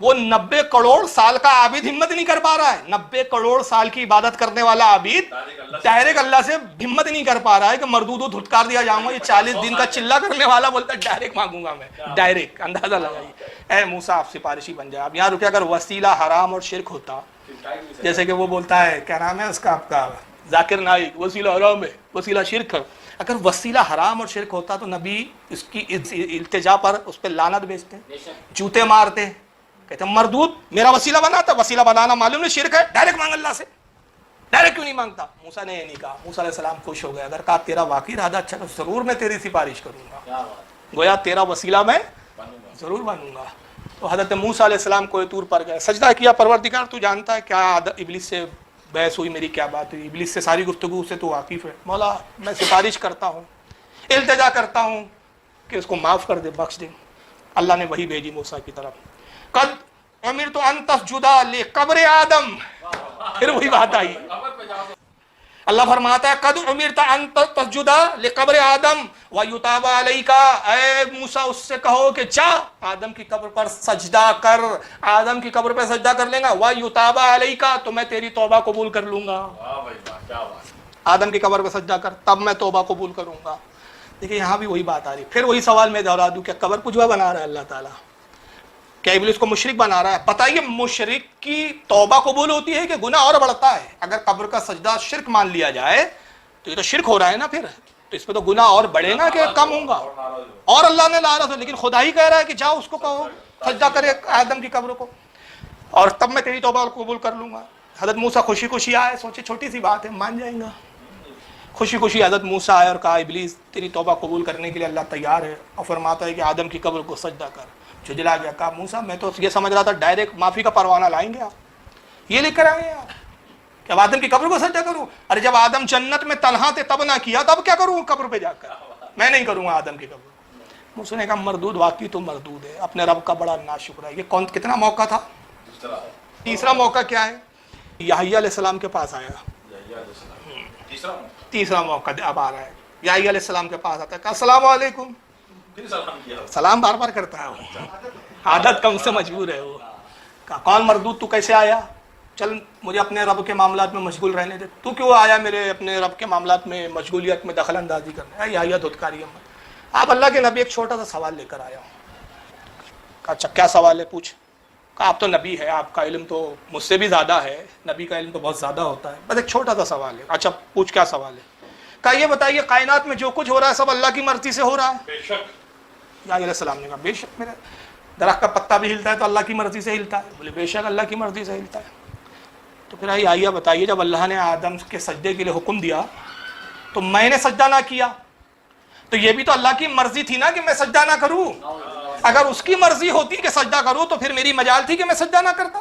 وہ 90 کروڑ سال کا عابد ہمت نہیں کر پا رہا ہے. 90 کروڑ سال کی عبادت کرنے والا عابد ڈائریکٹ اللہ سے ہمت نہیں کر پا رہا ہے کہ مردود دھتکار دیا جاؤں گا. یہ 40 دن کا چلہ کرنے والا بولتا ہے ڈائریکٹ مانگوں گا میں. ڈائریکٹ اندازہ لگائیے. اے موسیٰ آپ سفارشی بن جائے. اب یہاں رکے, اگر وسیلہ حرام اور شرک ہوتا, جیسے کہ وہ بولتا ہے, کیا نام ہے اس کا آپ کا, ذاکر نائک, وسیلہ حرام ہے, وسیلہ شرک ہے. اگر وسیلہ حرام اور شرک ہوتا تو نبی اس کی التجا پر اس پہ لعنت بیچتے, جوتے مارتے, کہتے مردود میرا وسیلہ بناتا. وسیلہ بنانا معلوم نہیں شرک ہے, ڈائریکٹ مانگ اللہ سے. ڈائریکٹ کیوں نہیں مانگتا؟ موسیٰ نے یہ نہیں کہا. موسیٰ علیہ السلام خوش ہو گئے. اگر کہا تیرا واقعی ارادہ اچھا تو ضرور میں تیری سفارش کروں گا, گویا تیرا وسیلہ میں ضرور بنوں گا. تو حضرت موسیٰ علیہ السلام کوہ طور پر گئے, سجدہ کیا. پروردگار تو جانتا ہے کیا ابلیس سے بحث ہوئی, میری کیا بات ہوئی, ابلیس سے ساری گفتگو سے تو واقف ہے. مولا میں سفارش کرتا ہوں, التجا کرتا ہوں کہ اس کو معاف کر دے, بخش دے. اللہ نے وہی بھیجی موسیٰ کی طرف, قد امرت ان تسجد لقبر آدم. پھر وہی بات آئی. اللہ فرماتا ہے قد امرت ان تسجد لقبر آدم ویتاب علیک. اے موسیٰ اس سے کہو کہ جا آدم کی قبر پر سجدہ کر. آدم کی قبر پہ سجدہ کر لیں گا, ویتاب علیک, تو میں تیری توبہ قبول کر لوں گا. آدم کی قبر پہ سجدہ کر, تب میں توبہ قبول کروں گا. دیکھیں یہاں بھی وہی بات آ رہی. پھر وہی سوال میں دہرا دوں, کہ قبر پجوا بنا رہا ہے اللہ تعالیٰ, کیا ابلیس کو مشرک بنا رہا ہے؟ بتائیے مشرک کی توبہ قبول ہوتی ہے کہ گناہ اور بڑھتا ہے؟ اگر قبر کا سجدہ شرک مان لیا جائے تو یہ تو شرک ہو رہا ہے نا, پھر تو اس پہ تو گناہ اور بڑھے گا کہ کم ہوں گا؟ اور اللہ نے ناراض ہو, لیکن خدا ہی کہہ رہا ہے کہ جاؤ اس کو کہو سجدہ کرے آدم کی قبر کو, اور تب میں تیری توبہ قبول کر لوں گا. حضرت موسیٰ خوشی خوشی آئے, سوچے چھوٹی سی بات ہے مان جائیں گا. خوشی خوشی حضرت موسیٰ آئے اور کہا ابلیس تیری توبہ قبول کرنے کے لیے اللہ تیار ہے, اور فرماتا ہے کہ آدم کی قبر کو سجدہ کر. جھجلا گیا, کہا موسیٰ میں تو یہ سمجھ رہا تھا ڈائریکٹ معافی کا پروانہ لائیں گے آپ, یہ لے کر آئے آپ کہ اب آدم کی قبر کو سجدہ کروں. ارے جب آدم جنت میں تنہا تھے تب نہ کیا, تب کیا کروں قبر پہ جا کر؟ میں نہیں کروں گا آدم کی قبر. موسیٰ نے کہا مردود, واقعی تو مردود ہے, اپنے رب کا بڑا ناشکر ہے. یہ کتنا موقع تھا؟ تیسرا موقع کیا ہے؟ یحییٰ علیہ السلام کے پاس آیا. تیسرا موقع اب آ رہا ہے. یحییٰ علیہ السلام کے پاس آتا ہے, کہا السلام علیکم. سلام بار بار کرتا ہے وہ, عادت کا سے مجبور ہے وہ. کہا کون مردود, تو کیسے آیا؟ چل مجھے اپنے رب کے معاملات میں مشغول رہنے دے. تو کیوں آیا میرے اپنے رب کے معاملات میں مشغولیت میں دخل اندازی کرنے؟ یحییٰ دھتکاری ہے. آپ اللہ کے نبی, ایک چھوٹا سا سوال لے کر آیا ہوں. کہا اچھا کیا سوال ہے, پوچھ. کہا آپ تو نبی ہے, آپ کا علم تو مجھ سے بھی زیادہ ہے, نبی کا علم تو بہت زیادہ ہوتا ہے, بس ایک چھوٹا سا سوال ہے. اچھا پوچھ کیا سوال ہے؟ کہا یہ بتائیے کائنات میں جو کچھ ہو رہا ہے سب اللہ کی مرضی سے ہو رہا ہے؟ بے شک. یحییٰ علیہ السلام نے کہا بے شک, میرے درخت کا پتا بھی ہلتا ہے تو اللہ کی مرضی سے ہلتا ہے. بولے بے شک اللہ کی مرضی سے ہلتا ہے. تو پھر یحییٰ بتائیے جب اللہ نے آدم کے سجدے کے لیے حکم دیا تو میں نے سجدہ نہ کیا, تو یہ بھی تو اللہ کی مرضی تھی نا کہ میں سجدہ نہ کروں. اگر اس کی مرضی ہوتی کہ سجدہ کروں تو پھر میری مجال تھی کہ میں سجدہ نہ کرتا.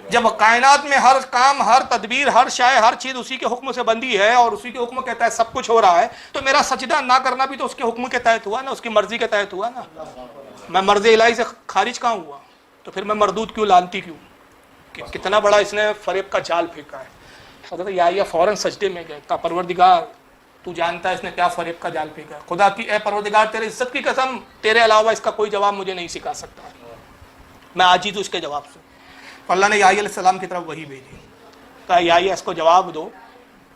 جب کائنات میں ہر کام, ہر تدبیر, ہر شے, ہر چیز اسی کے حکم سے بندی ہے اور اسی کے حکم کے تحت سب کچھ ہو رہا ہے, تو میرا سجدہ نہ کرنا بھی تو اس کے حکم کے تحت ہوا نا, اس کی مرضی کے تحت ہوا نا. میں مرضی الہی سے خارج کہاں ہوا؟ تو پھر میں مردود کیوں, لانتی کیوں؟ کتنا بڑا اس نے فریب کا جال پھینکا ہے. حضرت یحییٰ فوراً سجدے میں گئے, کہا پروردگار تو جانتا ہے اس نے کیا فریب کا جال پھینکا ہے. خدا کی, اے پروردگار تیرے عزت کی قسم, تیرے علاوہ اس کا کوئی جواب مجھے نہیں سکھا سکتا, میں عاجز ہوں اس کے جواب سے. اللہ نے یحییٰ علیہ السلام کی طرف وہی بھیجی. کہا یحییٰ اس کو جواب دو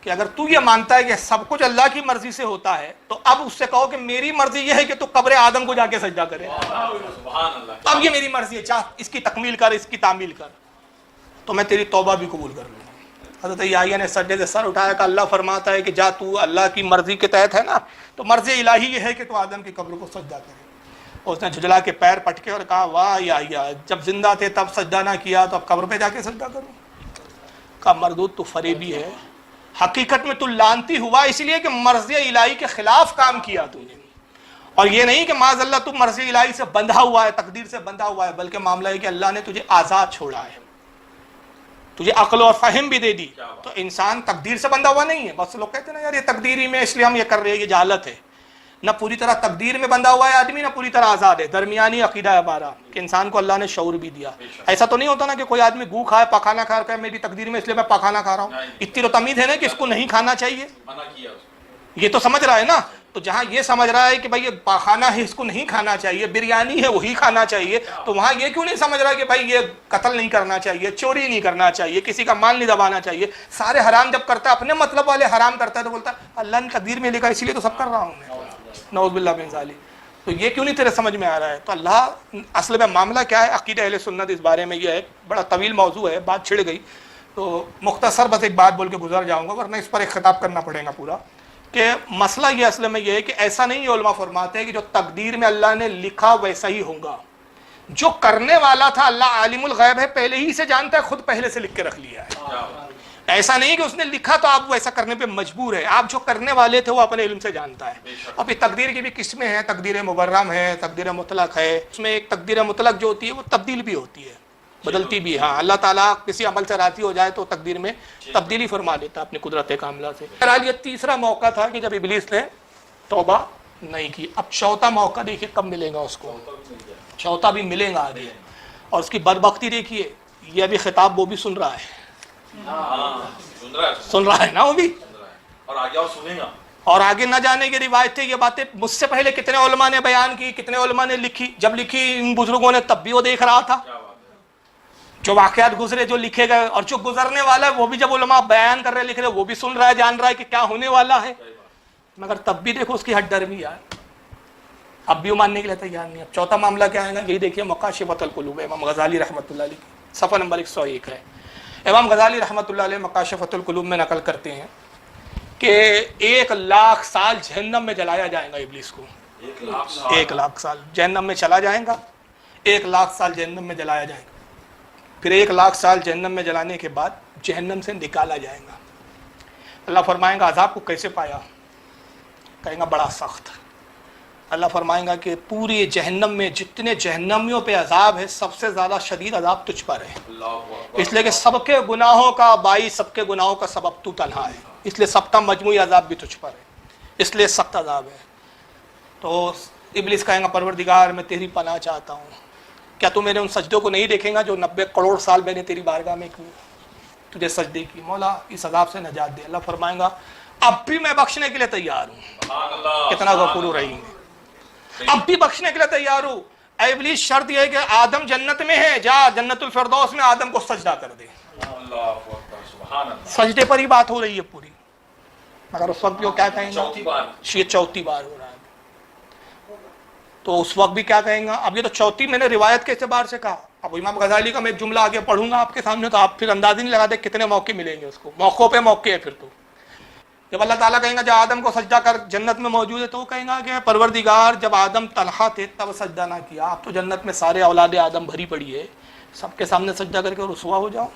کہ اگر تو یہ مانتا ہے کہ سب کچھ اللہ کی مرضی سے ہوتا ہے تو اب اس سے کہو کہ میری مرضی یہ ہے کہ تو قبر آدم کو جا کے سجدہ کرے. اب یہ میری مرضی ہے, چاہ اس کی تکمیل کر, اس کی تعمیل کر, تو میں تیری توبہ بھی قبول کر لوں گا. حضرت یحییٰ نے سجدے سے سر اٹھایا کہ اللہ فرماتا ہے کہ جا تو اللہ کی مرضی کے تحت ہے نا, تو مرضی الہی یہ ہے کہ تو آدم کی قبر کو سجدہ کرے. اس نے جھجلا کے پیر پٹکے اور کہا واہ یحییٰ, جب زندہ تھے تب سجدہ نہ کیا تو اب قبر پہ جا کے سجدہ کروں؟ کہا مردود تو فریبی ہے, حقیقت میں تو لانتی ہوا اس لیے کہ مرضی الہی کے خلاف کام کیا تو نے, اور یہ نہیں کہ معاذ اللہ تو مرضی الہی سے بندھا ہوا ہے, تقدیر سے بندھا ہوا ہے, بلکہ معاملہ ہے کہ اللہ نے تجھے آزاد چھوڑا ہے, تجھے عقل اور فہم بھی دے دی. تو انسان تقدیر سے بندھا ہوا نہیں ہے. بس لوگ کہتے ہیں نا یار یہ تقدیری میں اس لیے ہم یہ کر رہے ہیں, یہ جہالت ہے. نہ پوری طرح تقدیر میں بندھا ہوا ہے آدمی, نہ پوری طرح آزاد ہے, درمیانی عقیدہ ہے ہمارا کہ انسان کو اللہ نے شعور بھی دیا. ایسا تو نہیں ہوتا نا کہ کوئی آدمی گو کھائے, پخانا کھا رہا ہے, میری تقدیر میں اس لیے میں پخانا کھا رہا ہوں. اتنی تو تمیز ہے نا کہ اس کو نہیں کھانا چاہیے, یہ تو سمجھ رہا ہے نا. تو جہاں یہ سمجھ رہا ہے کہ بھائی یہ پاخانہ ہے اس کو نہیں کھانا چاہیے، بریانی ہے وہی کھانا چاہیے، تو وہاں یہ کیوں نہیں سمجھ رہا کہ بھائی یہ قتل نہیں کرنا چاہیے، چوری نہیں کرنا چاہیے، کسی کا مال نہیں دبانا چاہیے؟ سارے حرام جب کرتا ہے، اپنے مطلب والے حرام کرتا ہے تو بولتا ہے اللہ نے تقدیر میں لکھا اسی لیے تو سب کر رہا ہوں میں، نعوذ باللہ من ذالک۔ تو یہ کیوں نہیں تیرے سمجھ میں آ رہا ہے؟ تو اللہ اصل میں معاملہ کیا ہے، عقیدہ اہل سنت اس بارے میں یہ ہے، بڑا طویل موضوع ہے، بات چھڑ گئی تو مختصر بس ایک بات بول کے گزر جاؤں گا، ورنہ اس پر ایک خطاب کرنا پڑے گا پورا، کہ مسئلہ یہ اصل میں یہ ہے کہ ایسا نہیں ہے، علماء فرماتے ہیں کہ جو تقدیر میں اللہ نے لکھا ویسا ہی ہوگا، جو کرنے والا تھا اللہ عالم الغیب ہے، پہلے ہی سے جانتا ہے، خود پہلے سے لکھ کے رکھ لیا ہے۔ ایسا نہیں کہ اس نے لکھا تو آپ ویسا کرنے پہ مجبور ہے، آپ جو کرنے والے تھے وہ اپنے علم سے جانتا ہے۔ اب یہ تقدیر کی بھی قسمیں ہیں، تقدیر مبرم ہے، تقدیر مطلق ہے۔ اس میں ایک تقدیر مطلق جو ہوتی ہے وہ تبدیل بھی ہوتی ہے، بدلتی بھی ہے۔ ہاں، اللہ تعالیٰ کسی عمل سے راضی ہو جائے تو تقدیر میں تبدیلی فرما دیتا ہے اپنی قدرت کاملہ سے۔ بہرحال یہ تیسرا موقع تھا کہ جب ابلیس نے توبہ نہیں کی۔ اب چوتھا موقع دیکھیے کب ملے گا اس کو، چوتھا بھی ملے گا آگے، اور اس کی بدبختی دیکھیے، یہ ابھی خطاب وہ بھی سن رہا ہے، سن رہا ہے نا وہ بھی، اور آگے اور سنے گا، اور آگے نہ جانے کی روایت ہے۔ یہ باتیں مجھ سے پہلے کتنے علماء نے بیان کی، کتنے علماء نے لکھی، جب لکھی ان بزرگوں نے تب بھی وہ دیکھ رہا تھا، جو واقعات گزرے، جو لکھے گئے، اور جو گزرنے والا ہے وہ بھی جب علماء بیان کر رہے لکھ رہے وہ بھی سن رہا ہے، جان رہا ہے کہ کیا ہونے والا ہے، مگر تب بھی دیکھو اس کی ہٹ ڈر بھی ہے، اب بھی وہ ماننے کے لیے تیار نہیں۔ اب چوتھا معاملہ کیا ہے نا، یہی دیکھیے مکاشفۃ القلوب امام غزالی رحمۃ اللہ علیہ کی صفحہ نمبر 101 ہے۔ امام غزالی رحمۃ اللہ علیہ مکاشفۃ القلوب میں نقل کرتے ہیں کہ 1,00,000 سال جہنم میں جلایا جائے گا ابلیس کو، 1,00,000 سال جہنم میں چلا جائے گا، 1,00,000 سال جہنم میں جلایا جائے گا، پھر 1,00,000 سال جہنم میں جلانے کے بعد جہنم سے نکالا جائے گا۔ اللہ فرمائے گا عذاب کو کیسے پایا؟ کہیں گا بڑا سخت۔ اللہ فرمائے گا کہ پوری جہنم میں جتنے جہنمیوں پہ عذاب ہے سب سے زیادہ شدید عذاب تجھ پر ہے، اس لیے کہ سب کے گناہوں کا بائی، سب کے گناہوں کا سبب تو تنہا ہے، اس لیے سب کا مجموعی عذاب بھی تجھ پر ہے، اس لیے سخت عذاب ہے۔ تو ابلیس کہے گا پروردگار میں تیری پناہ چاہتا ہوں، کیا تو میرے ان سجدوں کو نہیں دیکھیں گا جو 90 کروڑ سال میں نے تیری بارگاہ میں کیے، تجھے سجدے کی، مولا اس عذاب سے نجات دے۔ اللہ فرمائے گا اب بھی میں بخشنے کے لیے تیار ہوں، کتنا غفور رحیم ہے، اب بھی بخشنے کے لیے تیار ہوں۔ اے ابلیس شرط یہ ہے کہ آدم جنت میں ہے، جا جنت الفردوس میں آدم کو سجدہ کر دے۔ سجدے پر ہی بات ہو رہی ہے پوری، مگر اس وقت بھی وہ کیا کہیں گے، یہ چوتھی بار ہو رہا ہے، تو اس وقت بھی کیا کہیں گا؟ اب یہ تو چوتھی میں نے روایت کے اعتبار سے کہا، اب امام غزالی کا میں ایک جملہ آگے پڑھوں گا آپ کے سامنے تو آپ پھر اندازہ نہیں لگا دے کتنے موقع ملیں گے اس کو، موقعوں پہ موقع ہے۔ پھر تو جب اللہ تعالیٰ کہیں گا جب آدم کو سجدہ کر، جنت میں موجود ہے، تو وہ کہیں گا کہ پروردگار جب آدم تنہا تھے تب سجدہ نہ کیا، اب تو جنت میں سارے اولاد آدم بھری پڑی ہے، سب کے سامنے سجدہ کر کے رسوا ہو جاؤ،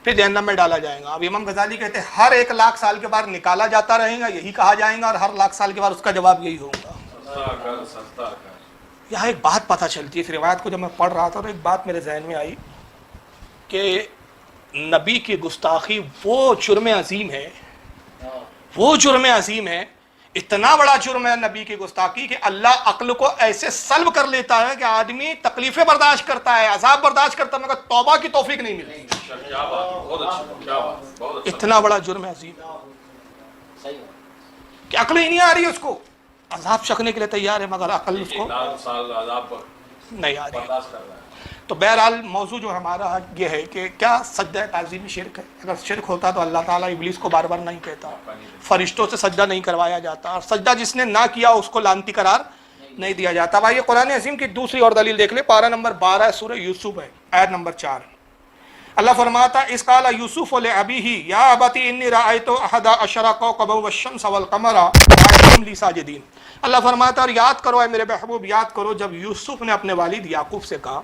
پھر جہنم میں ڈالا جائے گا۔ اب امام غزالی کہتے ہیں ہر 1,00,000 سال کے بعد نکالا جاتا رہے گا، یہی کہا جائے گا، اور ہر 1,00,000 سال کے بعد اس کا جواب یہی ہوگا۔ یہاں ایک بات پتہ چلتی ہے، اس روایت کو جب میں پڑھ رہا تھا تو ایک بات میرے ذہن میں آئی کہ نبی کی گستاخی وہ جرم عظیم ہے، وہ جرم عظیم ہے، اتنا بڑا جرم ہے نبی کی گستاخی کہ اللہ عقل کو ایسے سلب کر لیتا ہے کہ آدمی تکلیفیں برداشت کرتا ہے، عذاب برداشت کرتا ہے، مگر توبہ کی توفیق نہیں ملتی۔ اتنا بڑا جرم عظیم کہ عقل ہی نہیں آ رہی اس کو، عذاب چکھنے کے لیے تیار ہے مگر عقل اس کو نہیں آ رہی۔ تو بہرحال موضوع جو ہمارا یہ ہے کہ کیا سجدہ تعظیمی شرک ہے؟ اگر شرک ہوتا تو اللہ تعالیٰ ابلیس کو بار بار نہیں کہتا، فرشتوں سے سجدہ نہیں کروایا جاتا، اور سجدہ جس نے نہ کیا اس کو لعنتی قرار نہیں دیا جاتا۔ بھائی یہ قرآن عظیم کی دوسری اور دلیل دیکھ لیں، پارہ نمبر 12 سورہ یوسف ہے، آیت نمبر 4۔ اللہ فرماتا اذ قال یوسف لأبیہ یا ابت انی رأیت احد عشر کوکبا والشمس والقمر رأیتہم لی ساجدین۔ اللہ فرماتا اور یاد کرو اے میرے محبوب، یاد کرو جب یوسف نے اپنے والد یعقوب سے کہا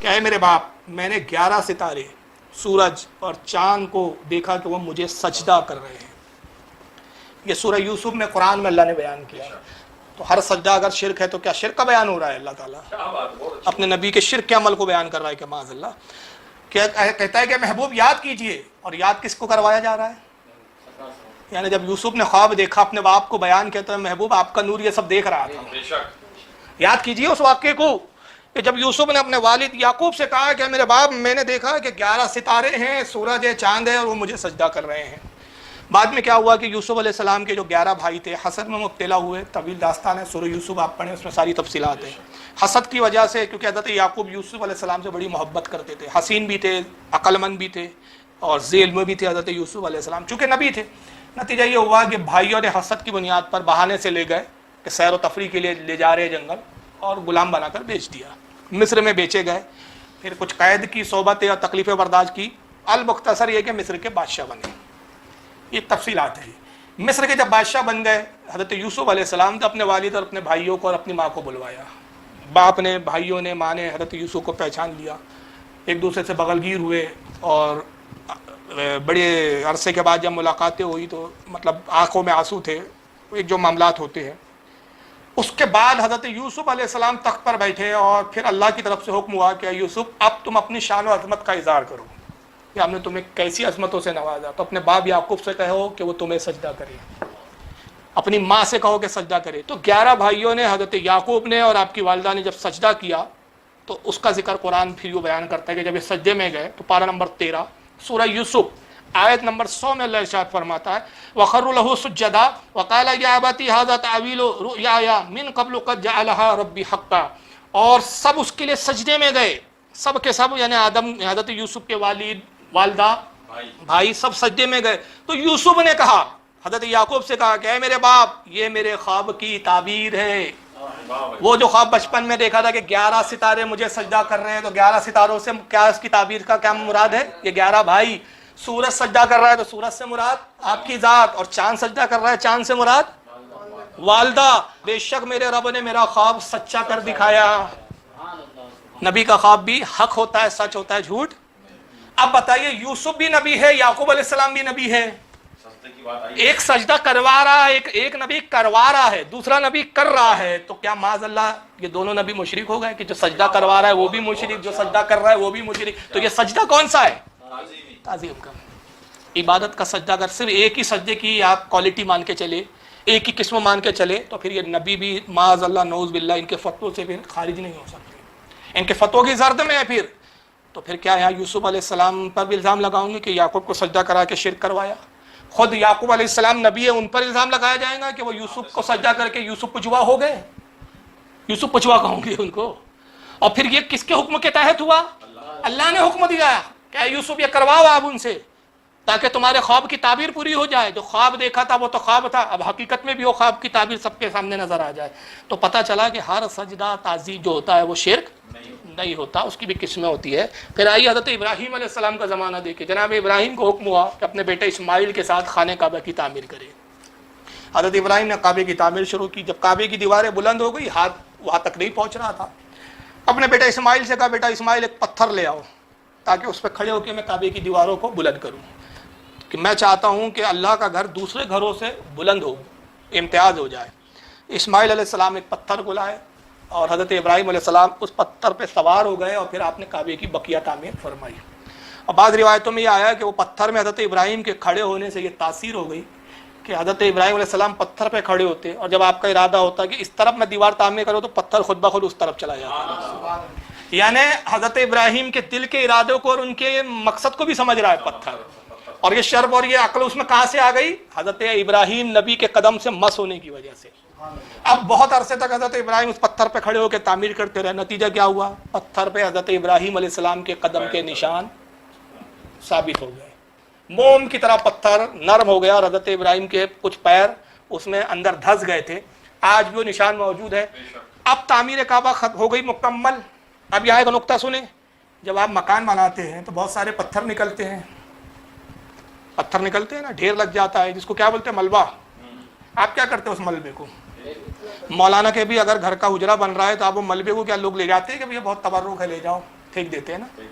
کہ اے میرے باپ، میں نے 11 ستارے، سورج اور چاند کو دیکھا کہ وہ مجھے سجدہ کر رہے ہیں۔ یہ سورہ یوسف میں قرآن میں اللہ نے بیان کیا۔ تو ہر سجدہ اگر شرک ہے تو کیا شرک کا بیان ہو رہا ہے؟ اللہ تعالیٰ اپنے نبی کے شرک کے عمل کو بیان کر رہا ہے کہ معاذ اللہ، کہتا ہے کہ محبوب یاد کیجئے، اور یاد کس کو کروایا جا رہا ہے؟ یعنی جب یوسف نے خواب دیکھا اپنے باپ کو بیان کیا تو محبوب آپ کا نور یہ سب دیکھ رہا تھا، یاد کیجئے اس واقعے کو کہ جب یوسف نے اپنے والد یعقوب سے کہا کہ میرے باپ، میں نے دیکھا کہ 11 ستارے ہیں، سورج ہے، چاند ہے، اور وہ مجھے سجدہ کر رہے ہیں۔ بعد میں کیا ہوا کہ یوسف علیہ السلام کے جو 11 بھائی تھے حسد میں مبتلا ہوئے. طویل داستان ہے, سورہ یوسف آپ پڑھیں, اس میں ساری تفصیلات ہیں. حسد کی وجہ سے, کیونکہ حضرت یعقوب یوسف علیہ السلام سے بڑی محبت کرتے تھے, حسین بھی تھے, عقل مند بھی تھے اور ذی علم بھی تھے حضرت یوسف علیہ السلام, چونکہ نبی تھے. نتیجہ یہ ہوا کہ بھائیوں نے حسد کی بنیاد پر بہانے سے لے گئے کہ سیر و تفریح کے لیے لے جا رہے جنگل, اور غلام بنا کر بیچ دیا. مصر میں بیچے گئے, پھر کچھ قید کی صحبتیں اور تکلیفیں برداشت کی. المختصر یہ کہ مصر کے بادشاہ بنے. یہ تفصیلات ہیں. مصر کے جب بادشاہ بن گئے, حضرت یوسف علیہ السلام نے اپنے والد اور اپنے بھائیوں کو اور اپنی ماں کو بلوایا. باپ نے, بھائیوں نے, ماں نے حضرت یوسف کو پہچان لیا, ایک دوسرے سے بغلگیر ہوئے, اور بڑے عرصے کے بعد جب ملاقاتیں ہوئی تو مطلب آنکھوں میں آنسو تھے, ایک جو معاملات ہوتے ہیں. اس کے بعد حضرت یوسف علیہ السلام تخت پر بیٹھے, اور پھر اللہ کی طرف سے حکم ہوا کہ یوسف اب تم اپنی شان و عظمت کا اظہار کرو کہ ہم نے تمہیں کیسی عظمتوں سے نوازا. تو اپنے باپ یعقوب سے کہو کہ وہ تمہیں سجدہ کرے, اپنی ماں سے کہو کہ سجدہ کرے. تو 11 بھائیوں نے, حضرت یعقوب نے اور آپ کی والدہ نے جب سجدہ کیا تو اس کا ذکر قرآن پھر یوں بیان کرتا ہے کہ جب یہ سجدے میں گئے تو پارہ نمبر 13 سورہ یوسف آیت نمبر 100 میں اللہ ارشاد فرماتا ہے وَخَرُّوا لَهُ سُجَّدًا وَقَالَ يَا أَبَتِ هَذَا تَأْوِيلُ رُؤْيَايَ مِن قَبْلُ قَدْ جَعَلَهَا رَبِّي حَقًّا. اور سب اس کے لیے سجدے میں گئے, سب کے سب, یعنی آدم, حضرت یوسف کے والد, والدہ, بھائی سب سجدے میں گئے. تو یوسف نے کہا, حضرت یعقوب سے کہا کہ اے میرے باپ, یہ میرے خواب کی تعبیر ہے. وہ جو خواب بچپن میں دیکھا تھا کہ 11 ستارے مجھے سجدہ کر رہے ہیں, تو 11 ستاروں سے کیا اس کی تعبیر کا کیا مراد ہے؟ یہ 11 بھائی. سورج سجدہ کر رہا ہے تو سورج سے مراد آپ کی ذات, اور چاند سجدہ کر رہا ہے, چاند سے مراد والدہ. بے شک میرے رب نے میرا خواب سچا کر دکھایا. نبی کا خواب بھی حق ہوتا ہے, سچ ہوتا ہے, جھوٹ. اب بتائیے, یوسف بھی نبی ہے, یعقوب علیہ السلام بھی نبی ہے. ایک سجدہ کروا رہا ہے, ایک نبی کروا رہا ہے, دوسرا نبی کر رہا ہے. تو کیا معاذ اللہ یہ دونوں نبی مشرک ہو گئے کہ جو سجدہ کروا رہا ہے وہ بھی مشرک, جو سجدہ کر رہا ہے وہ بھی مشرک؟ تو یہ سجدہ کون سا ہے؟ تعظیم کا. عبادت کا سجدہ اگر صرف ایک ہی سجدے کی آپ کوالٹی مان کے چلے, ایک ہی قسم مان کے چلے, تو پھر یہ نبی بھی معاذ اللہ نعوذ باللہ ان کے فتووں سے پھر خارج نہیں ہو سکتے, ان کے فتووں کی زرد میں ہے. پھر تو پھر کیا یہاں یوسف علیہ السلام پر بھی الزام لگاؤں گے کہ یعقوب کو سجدہ کرا کے شرک کروایا؟ خود یعقوب علیہ السلام نبی ہے, ان پر الزام لگایا جائے گا کہ وہ یوسف کو سجدہ کر کے یوسف پچوا ہو گئے. یوسف پچوا کہوں گے ان کو. اور پھر یہ کس کے حکم کے تحت ہوا؟ اللہ نے حکم دیا کہ اے یوسف یہ کرواؤ آپ ان سے, تاکہ تمہارے خواب کی تعبیر پوری ہو جائے. جو خواب دیکھا تھا وہ تو خواب تھا, اب حقیقت میں بھی وہ خواب کی تعبیر سب کے سامنے نظر آ جائے. تو پتہ چلا کہ ہر سجدہ تعظیم جو ہوتا ہے وہ شرک نہیں ہوتا, اس کی بھی قسمیں ہوتی ہے. پھر آئیے حضرت ابراہیم علیہ السلام کا زمانہ دیکھیں. جناب ابراہیم کو حکم ہوا کہ اپنے بیٹے اسماعیل کے ساتھ خانہ کعبہ کی تعمیر کرے. حضرت ابراہیم نے کعبے کی تعمیر شروع کی. جب کعبے کی دیواریں بلند ہو گئی, ہاتھ وہاں تک نہیں پہنچ رہا تھا, اپنے بیٹے اسماعیل سے کہا بیٹا اسماعیل ایک پتھر لے آؤ تاکہ اس پہ کھڑے ہو کے میں کعبے کی دیواروں کو بلند کروں, کہ میں چاہتا ہوں کہ اللہ کا گھر دوسرے گھروں سے بلند ہو, امتیاز ہو جائے. اسماعیل علیہ السلام ایک پتھر کو لائے اور حضرت ابراہیم علیہ السلام اس پتھر پہ سوار ہو گئے, اور پھر آپ نے کعبے کی بقیہ تعمیر فرمائی. اور بعض روایتوں میں یہ آیا کہ وہ پتھر میں حضرت ابراہیم کے کھڑے ہونے سے یہ تاثیر ہو گئی کہ حضرت ابراہیم علیہ السلام پتھر پہ کھڑے ہوتے, اور جب آپ کا ارادہ ہوتا کہ اس طرف میں دیوار تعمیر کرو تو پتھر خود بخود اس طرف چلا جاتا. یعنی حضرت ابراہیم کے دل کے ارادوں کو اور ان کے مقصد کو بھی سمجھ رہا ہے پتھر. اور یہ شرف اور یہ عقل اس میں کہاں سے آ گئی؟ حضرت ابراہیم نبی کے قدم سے مس ہونے کی وجہ سے. اب بہت عرصے تک حضرت ابراہیم اس پتھر پہ کھڑے ہو کے تعمیر کرتے رہے. نتیجہ کیا ہوا؟ پتھر پہ حضرت ابراہیم علیہ السلام کے قدم کے نشان ثابت ہو گئے. موم کی طرح پتھر نرم ہو گیا, اور حضرت ابراہیم کے کچھ پیر اس میں اندر دھس گئے تھے. آج بھی وہ نشان موجود ہے. اب تعمیر کعبہ ہو گئی مکمل. اب یہاں ایک نقطہ سنیں, جب آپ مکان بناتے ہیں تو بہت سارے پتھر نکلتے ہیں, پتھر نکلتے ہیں نا, ڈھیر لگ جاتا ہے, جس کو کیا بولتے ہیں ملبہ. آپ کیا کرتے ہیں اس ملبے کو؟ مولانا کے بھی اگر گھر کا حجرہ بن رہا ہے تو آپ وہ ملبے کو کیا لوگ لے جاتے ہیں کہ یہ بہت تبرک ہے, لے جاؤ, پھینک دیتے ہیں نا.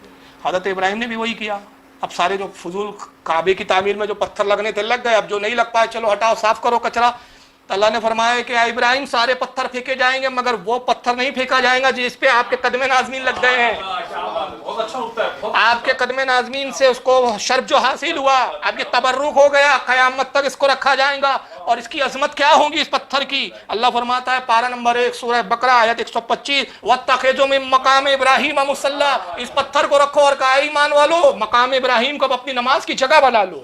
حضرت ابراہیم نے بھی وہی کیا. اب سارے جو فضول کعبے کی تعمیر میں جو پتھر لگنے تھے لگ گئے, اب جو نہیں لگ پائے چلو ہٹاؤ, صاف کرو کچرا. تو اللہ نے فرمایا کہ اے ابراہیم سارے پتھر پھینکے جائیں گے, مگر وہ پتھر نہیں پھینکا جائے گا جس پہ آپ کے قدم نازمین لگ گئے ہیں. آپ کے قدم نازمین سے اس کو شرف جو حاصل ہوا, آپ یہ تبرک ہو گیا, قیامت تک اس کو رکھا جائے گا. اور اس کی عظمت کیا ہوگی اس پتھر کی؟ اللہ فرماتا ہے پارہ نمبر 1 سورہ بقرہ آیت 125 وَاتَّخِذُوا مِن مَّقَامِ إِبْرَاهِيمَ مُصَلًّى. اس پتھر کو رکھو اور کہا ایمان والو مقام ابراہیم کو اپنی نماز کی جگہ بنا لو.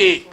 1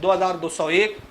2201,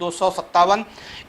257,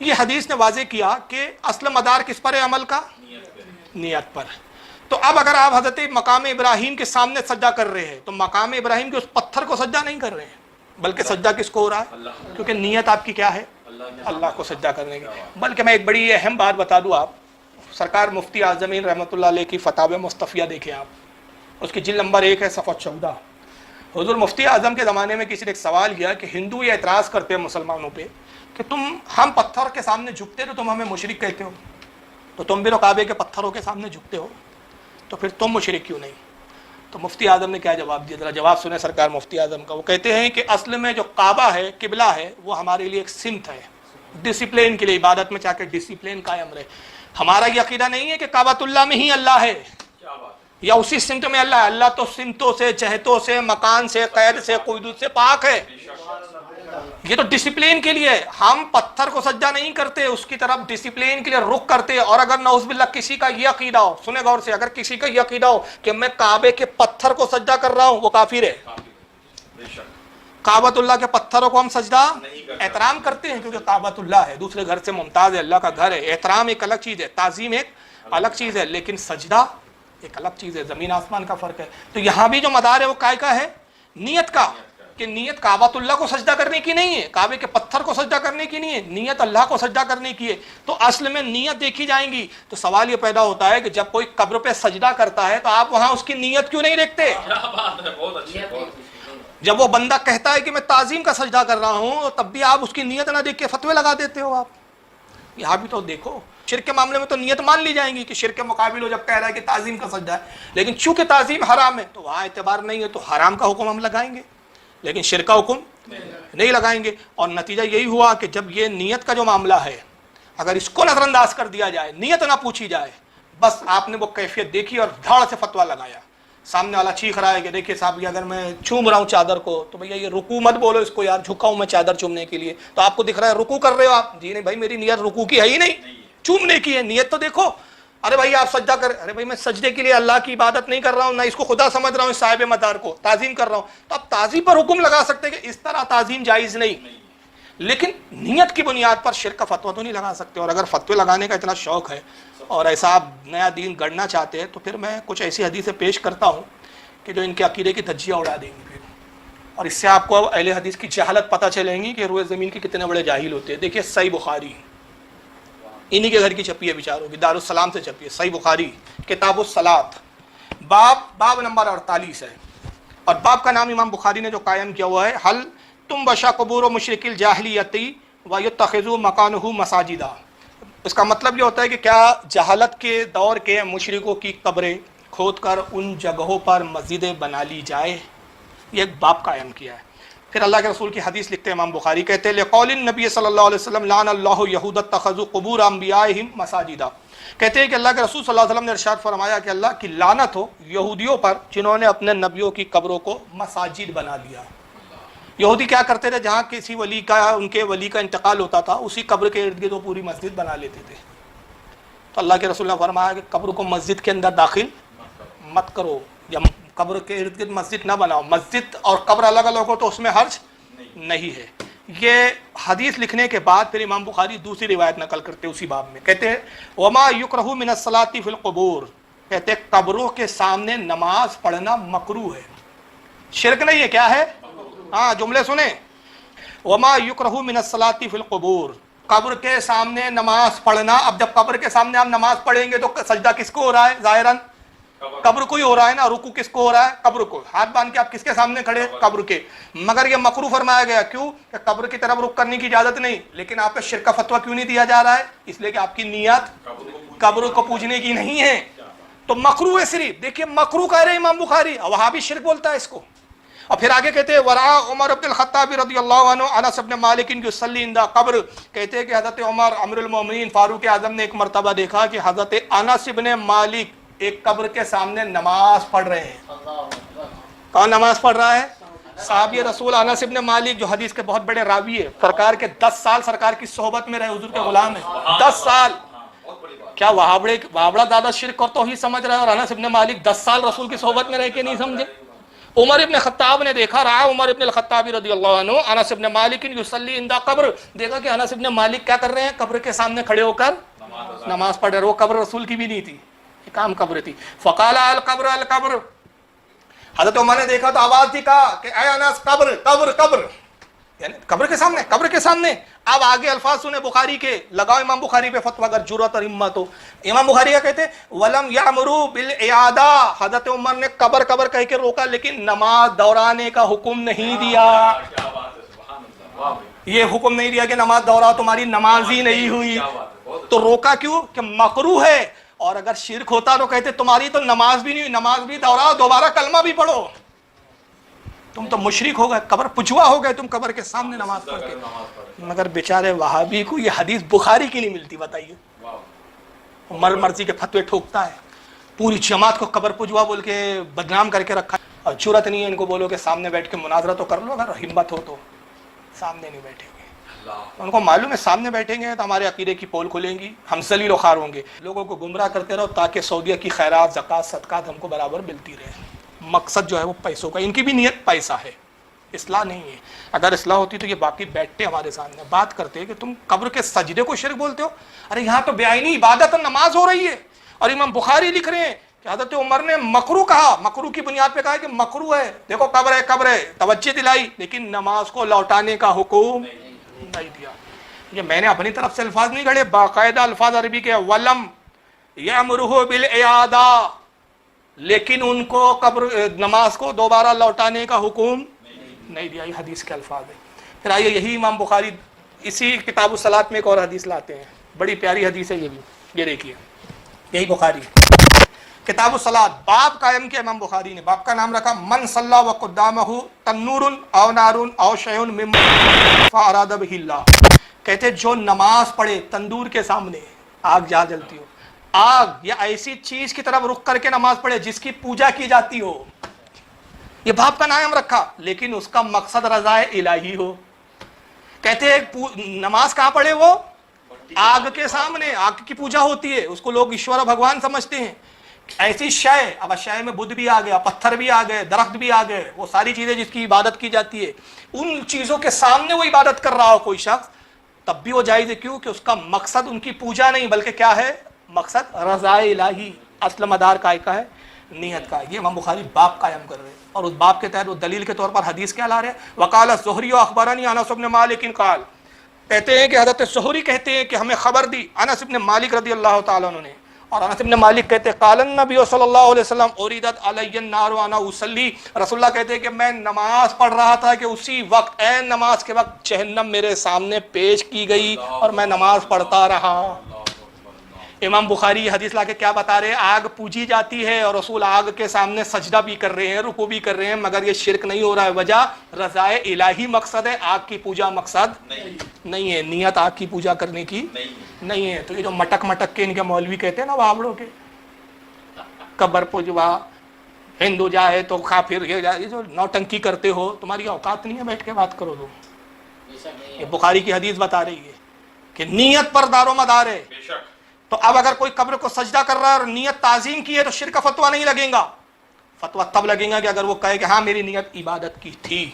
یہ حدیث نے واضح کیا کہ اصل مدار کس پر ہے عمل کا؟ نیت پر. تو اب اگر آپ حضرت مقام ابراہیم کے سامنے سجدہ کر رہے ہیں تو مقام ابراہیم کے اس پتھر کو سجدہ نہیں کر رہے ہیں, بلکہ سجدہ کس کو ہو رہا ہے؟ کیونکہ نیت آپ کی کیا ہے؟ اللہ کو سجدہ کرنے کی. بلکہ میں ایک بڑی اہم بات بتا دوں, آپ سرکار مفتی اعظمین رحمۃ اللہ علیہ کی فتاوی مصطفیہ دیکھیں آپ, اس کی جلد نمبر 1 ہے صفحہ 14. حضور مفتی اعظم کے زمانے میں کسی نے ایک سوال کیا کہ ہندو یہ اعتراض کرتے ہیں مسلمانوں پہ کہ ہم پتھر کے سامنے جھکتے تو تم ہمیں مشرک کہتے ہو, تو تم بھی تو کعبے کے پتھروں کے سامنے جھکتے ہو, تو پھر تم مشرک کیوں نہیں؟ تو مفتی اعظم نے کیا جواب دیا؟ ذرا جواب سنیں سرکار مفتی اعظم کا. وہ کہتے ہیں کہ اصل میں جو کعبہ ہے, قبلہ ہے, وہ ہمارے لیے ایک سمت ہے, ڈسپلین کے لیے, عبادت میں چاہ کے ڈسپلین قائم رہے. ہمارا یہ عقیدہ نہیں ہے کہ کعبۃ اللہ میں ہی اللہ ہے یا اسی سمت میں اللہ ہے. اللہ تو سمتوں سے, جہتوں سے, مکان سے, قید سے, قیود سے پاک ہے. یہ تو ڈسپلین کے لیے, ہم پتھر کو سجدہ نہیں کرتے, اس کی طرف ڈسپلین کے لیے رخ کرتے. اور اگر نعوذ باللہ کسی کا یہ عقیدہ ہو, سنیں غور سے, اگر کسی کا یہ عقیدہ ہو کہ میں کعبے کے پتھر کو سجدہ کر رہا ہوں, وہ کافر ہے. کعبۃ اللہ کے پتھروں کو ہم سجدہ احترام کرتے ہیں کیونکہ کعبۃ اللہ ہے, دوسرے گھر سے ممتاز ہے, اللہ کا گھر ہے. احترام ایک الگ چیز ہے, تعظیم ایک الگ چیز ہے, لیکن سجدہ ایک الگ چیز ہے, زمین آسمان کا فرق ہے. تو یہاں بھی جو مدار ہے وہ کائے کا ہے؟ نیت کا, کہ نیت کعبۃ اللہ کو سجدہ کرنے کی نہیں ہے, کعبے کے پتھر کو سجدہ کرنے کی نہیں ہے, نیت اللہ کو سجدہ کرنے کی ہے. تو اصل میں نیت دیکھی جائیں گی. تو سوال یہ پیدا ہوتا ہے کہ جب کوئی قبر پہ سجدہ کرتا ہے تو آپ وہاں اس کی نیت کیوں نہیں دیکھتے؟ جب وہ بندہ کہتا ہے کہ میں تعظیم کا سجدہ کر رہا ہوں, تب بھی آپ اس کی نیت نہ دیکھ کے فتوے لگا دیتے ہو. آپ یہاں بھی تو دیکھو, شرک کے معاملے میں تو نیت مان لی جائیں گی کہ شرک کے مقابل ہو جب کہہ رہا ہے کہ تعظیم کا سجدہ ہے, لیکن چونکہ تعظیم حرام ہے تو وہاں اعتبار نہیں ہے, تو حرام کا حکم ہم لگائیں گے لیکن شرک کا حکم نہیں لگائیں گے. اور نتیجہ یہی ہوا کہ جب یہ نیت کا جو معاملہ ہے, اگر اس کو نظر انداز کر دیا جائے, نیت نہ پوچھی جائے, بس آپ نے وہ کیفیت دیکھی اور دھاڑ سے فتویٰ لگایا, سامنے والا چیخ رہا ہے کہ دیکھیے صاحب یہ اگر میں چوم رہا ہوں چادر کو تو بھیا یہ رکوع مت بولو اس کو, یار جھکا ہوں میں چادر چومنے کے لیے, تو آپ کو دکھ رہا ہے رکوع کر رہے ہو آپ, جی نہیں بھائی میری نیت رکوع کی ہے ہی نہیں, چومنے کی ہے, نیت تو دیکھو. ارے بھائی آپ سجدہ کر, ارے بھائی میں سجدے کے لیے اللہ کی عبادت نہیں کر رہا ہوں, نہ اس کو خدا سمجھ رہا ہوں, صاحب مدار کو تعظیم کر رہا ہوں. تو آپ تعظیم پر حکم لگا سکتے کہ اس طرح تعظیم جائز نہیں, لیکن نیت کی بنیاد پر شرک کا فتویٰ تو نہیں لگا سکتے. اور اگر فتوے لگانے کا اتنا شوق ہے اور ایسا آپ نیا دین گڑنا چاہتے ہیں تو پھر میں کچھ ایسی حدیثیں پیش کرتا ہوں کہ جو ان کے عقیدے کی دھجیاں اڑا دیں گی پھر, اور اس سے آپ کو اہل حدیث کی جہالت پتہ چلیں گی کہ روئے زمین کے کتنے بڑے جاہل ہوتے ہیں. دیکھیے صحیح بخاری انہی کے گھر کی چھپی ہے بیچاروں کی, دارالسلام سے چھپی ہے, صحیح بخاری کتاب الصلاۃ, باب نمبر 48 ہے, اور باب کا نام امام بخاری نے جو قائم کیا ہوا ہے, حل تم بشا قبور و مشرک الجاہلیتی و یتخذوا مکانہ مساجدہ. اس کا مطلب یہ ہوتا ہے کہ کیا جہالت کے دور کے مشرکوں کی قبریں کھود کر ان جگہوں پر مسجدیں بنا لی جائے. یہ ایک باب قائم کیا ہے. پھر اللہ کے رسول کی حدیث لکھتے ہیں امام بخاری, کہتے ہیں لقول النبی صلی اللہ علیہ وسلم لعن اللہ یہود اتخذوا قبور انبیائہم مساجدا. کہتے ہیں کہ اللہ کے رسول صلی اللہ علیہ وسلم نے ارشاد فرمایا کہ اللہ کی لعنت ہو یہودیوں پر جنہوں نے اپنے نبیوں کی قبروں کو مساجد بنا لیا. یہودی کیا کرتے تھے, جہاں کسی ولی کا, ان کے ولی کا انتقال ہوتا تھا, اسی قبر کے ارد گرد وہ پوری مسجد بنا لیتے تھے. تو اللہ کے رسول نے فرمایا کہ قبر کو مسجد کے اندر داخل مت کرو, یا قبر کے ارد گرد مسجد نہ بناؤ. مسجد اور قبر الگ الگ ہو تو اس میں حرج نہیں ہے. یہ حدیث لکھنے کے بعد پھر امام بخاری دوسری روایت نقل کرتے اسی باب میں, کہتے ہیں وما یکرہ من الصلاۃ فی القبور, کہتے ہیں قبروں کے سامنے نماز پڑھنا مکروہ ہے, شرک نہیں ہے, کیا ہے؟ ہاں جملے سنیں, وما یکرہ من الصلاۃ فی القبور, قبر کے سامنے نماز پڑھنا. اب جب قبر کے سامنے آپ نماز پڑھیں گے تو سجدہ کس کو ہو رہا ہے؟ ظاہراً قبر کو ہی ہو رہا ہے نا. رکوع کس کو ہو رہا ہے؟ قبر کو. ہاتھ باندھ کے آپ کس کے سامنے کھڑے؟ قبر کے. مگر یہ مکروہ فرمایا گیا, کیوں کہ قبر کی طرف رخ کرنے کی اجازت نہیں, لیکن آپ پہ شرک کا فتویٰ کیوں نہیں دیا جا رہا ہے؟ اس لیے کہ آپ کی نیت قبر کو پوجنے کی نہیں ہے, تو مکروہ ہے صرف. دیکھیے مکروہ کہہ رہے امام بخاری, وہاں بھی شرک بولتا ہے اس کو. اور پھر آگے کہتے ہیں ورا عمر بن الخطاب رضی اللہ عنہ انس بن مالک یصلی عند قبر, کہتے ہیں کہ حضرت عمر امیر المومنین فاروق اعظم نے ایک مرتبہ دیکھا کہ حضرت انس بن مالک ایک قبر کے سامنے نماز پڑھ رہے ہیں. کون نماز پڑھ رہا ہے؟ صحابی رسول انس بن مالک, جو حدیث کے بہت بڑے راوی ہے, سرکار کے 10 سال سرکار کی صحبت میں رہے, حضور کے غلام ہیں 10 سال. کیا وہابڑا زیادہ شرک اور توحید سمجھ رہا ہے, اور انس بن مالک 10 سال رسول کی صحبت میں رہ کے نہیں سمجھے؟ عمر ابن خطاب نے دیکھا رہا عمر ابن الخطاب رضی اللہ عنہ انس ابن مالک یصلی عند قبر، دیکھا کہ انس ابن مالک کیا کر رہے ہیں؟ قبر کے سامنے کھڑے ہو کر نماز پڑھ رہے. وہ قبر رسول کی بھی نہیں تھی، ایک عام قبر تھی. فقال القبر القبر، حضرت عمر نے دیکھا تو آواز دی کہا کہ اے انس قبر قبر قبر، یعنی قبر کے سامنے، قبر کے سامنے. اب آگے الفاظ سنے بخاری کے، لگاؤ امام بخاری پہ فتویٰ اگر جرأت اور ہمت ہو. امام بخاری کیا کہتے ہیں؟ وَلَمْ يَأْمُرُوا بِالْعِيَادَةِ، حضرت عمر نے قبر قبر کہہ کے روکا لیکن نماز دورانے کا حکم نہیں دیا. یہ حکم نہیں دیا کہ نماز دوراؤ، تمہاری نماز ہی نہیں ہوئی. تو روکا کیوں؟ کہ مکروہ ہے. اور اگر شرک ہوتا تو کہتے تمہاری تو نماز بھی نہیں ہوئی، نماز بھی دوراؤ، دوبارہ کلمہ بھی پڑھو. تم تو مشرک ہو گئے، قبر پجوا ہو گئے تم قبر کے سامنے نماز پڑھ کے. مگر بیچارے وہابی کو یہ حدیث بخاری کی نہیں ملتی، بتائیے. عمر مرضی کے فتوے ٹھوکتا ہے، پوری جماعت کو قبر پجوا بول کے بدنام کر کے رکھا ہے. اور جرأت نہیں ہے ان کو بولو کہ سامنے بیٹھ کے مناظرہ تو کر لو، اگر ہمت ہو تو. سامنے نہیں بیٹھیں گے، ان کو معلوم ہے سامنے بیٹھیں گے تو ہمارے عقیدے کی پول کھلیں گی، ہم ذلیل و خوار ہوں گے. لوگوں کو گمراہ کرتے رہو تاکہ سعودیہ کی خیرات، زکوٰۃ، صدقات ہم کو برابر ملتی رہے. مقصد جو ہے وہ پیسوں کا، ان کی بھی نیت پیسہ ہے، اصلاح نہیں ہے. اگر اصلاح ہوتی تو یہ باقی بیٹھتے ہمارے سامنے بات کرتے کہ تم قبر کے سجدے کو شرک بولتے ہو. ارے یہاں تو بیعینی عبادت اور نماز ہو رہی ہے. اور امام بخاری لکھ رہے ہیں کہ حضرت عمر نے مکروہ کہا، مکروہ کی بنیاد پہ کہا کہ مکروہ ہے، دیکھو قبر ہے قبر ہے، توجہ دلائی، لیکن نماز کو لوٹانے کا حکم نہیں دیا. یہ میں نے اپنی طرف سے الفاظ نہیں گھڑے، باقاعدہ الفاظ عربی کے. ولم یامرہ بالعیادہ، لیکن ان کو قبر نماز کو دوبارہ لوٹانے کا حکم نہیں دیا. یہ حدیث کے الفاظ ہیں. پھر آئیے یہی امام بخاری اسی کتاب الصلاۃ میں ایک اور حدیث لاتے ہیں، بڑی پیاری حدیث ہے یہ بھی. یہ دیکھیے یہی بخاری کتاب الصلاۃ، باب قائم کیا امام بخاری نے. باب کا نام رکھا من صلی وقدامہ تنور او نار او شیء مما فاراد بہ اللہ. کہتے جو نماز پڑھے تندور کے سامنے، آگ جہاں جلتی ہو، آگ یا ایسی چیز کی طرف رخ کر کے نماز پڑھے جس کی پوجا کی جاتی ہو. یہ باب کا نام رکھا لیکن اس کا مقصد رضا الہی ہو. کہتے نماز کہاں پڑھے؟ وہ آگ کے سامنے، آگ کی پوجا ہوتی ہے، اس کو لوگ ایشور بھگوان سمجھتے ہیں. ایسی شے، اب شے میں بدھ بھی آ گیا، پتھر بھی آ گئے، درخت بھی آ گئے، وہ ساری چیزیں جس کی عبادت کی جاتی ہے، ان چیزوں کے سامنے وہ عبادت کر رہا ہو کوئی شخص، تب بھی وہ جائز ہے. کیوں؟ کہ اس کا مقصد ان کی پوجا نہیں بلکہ کیا ہے؟ مقصد رضا الہی، اصل مدار کا ہے نیت کا. یہ امام بخاری باب قائم کر رہے ہیں اور اس باب کے تحت وہ دلیل کے طور پر حدیث کیا لا رہے ہیں؟ وقال الزہری اخبرنی انس بن مالک قال، کہتے ہیں کہ حضرت زہری کہتے ہیں کہ ہمیں خبر دی انس بن مالک رضی اللہ تعالیٰ عنہ نے. اور انس بن مالک کہتے ہیں قال النبی صلی اللہ علیہ وسلم اریدت علی النار وانا اصلی، رسول اللہ کہتے ہیں کہ میں نماز پڑھ رہا تھا کہ اسی وقت، عین نماز کے وقت، جہنم میرے سامنے پیش کی گئی اور میں نماز پڑھتا رہا. امام بخاری حدیث لا کے کیا بتا رہے ہیں؟ آگ پوجی جاتی ہے اور رسول آگ کے سامنے سجدہ بھی کر رہے ہیں، رکوع بھی کر رہے ہیں، مگر یہ شرک نہیں ہو رہا ہے. وجہ رضا الہی مقصد ہے، آگ کی پوجا مقصد نہیں ہے. نیت آگ کی پوجا کرنے کی نہیں ہے. تو یہ جو مٹک مٹک کے ان کے مولوی کہتے ہیں نا بابڑوں کے، قبر پجوا، ہندو جائے تو کافر، یہ جو نوٹنکی کرتے ہو، تمہاری اوقات نہیں ہے بیٹھ کے بات کرو. تو یہ بخاری کی حدیث بتا رہی ہے کہ نیت پر دار و مدار ہے. تو اب اگر کوئی قبر کو سجدہ کر رہا ہے اور نیت تعظیم کی ہے تو شرک کا فتویٰ نہیں لگے گا. فتویٰ تب لگے گا کہ اگر وہ کہے کہ ہاں میری نیت عبادت کی تھی.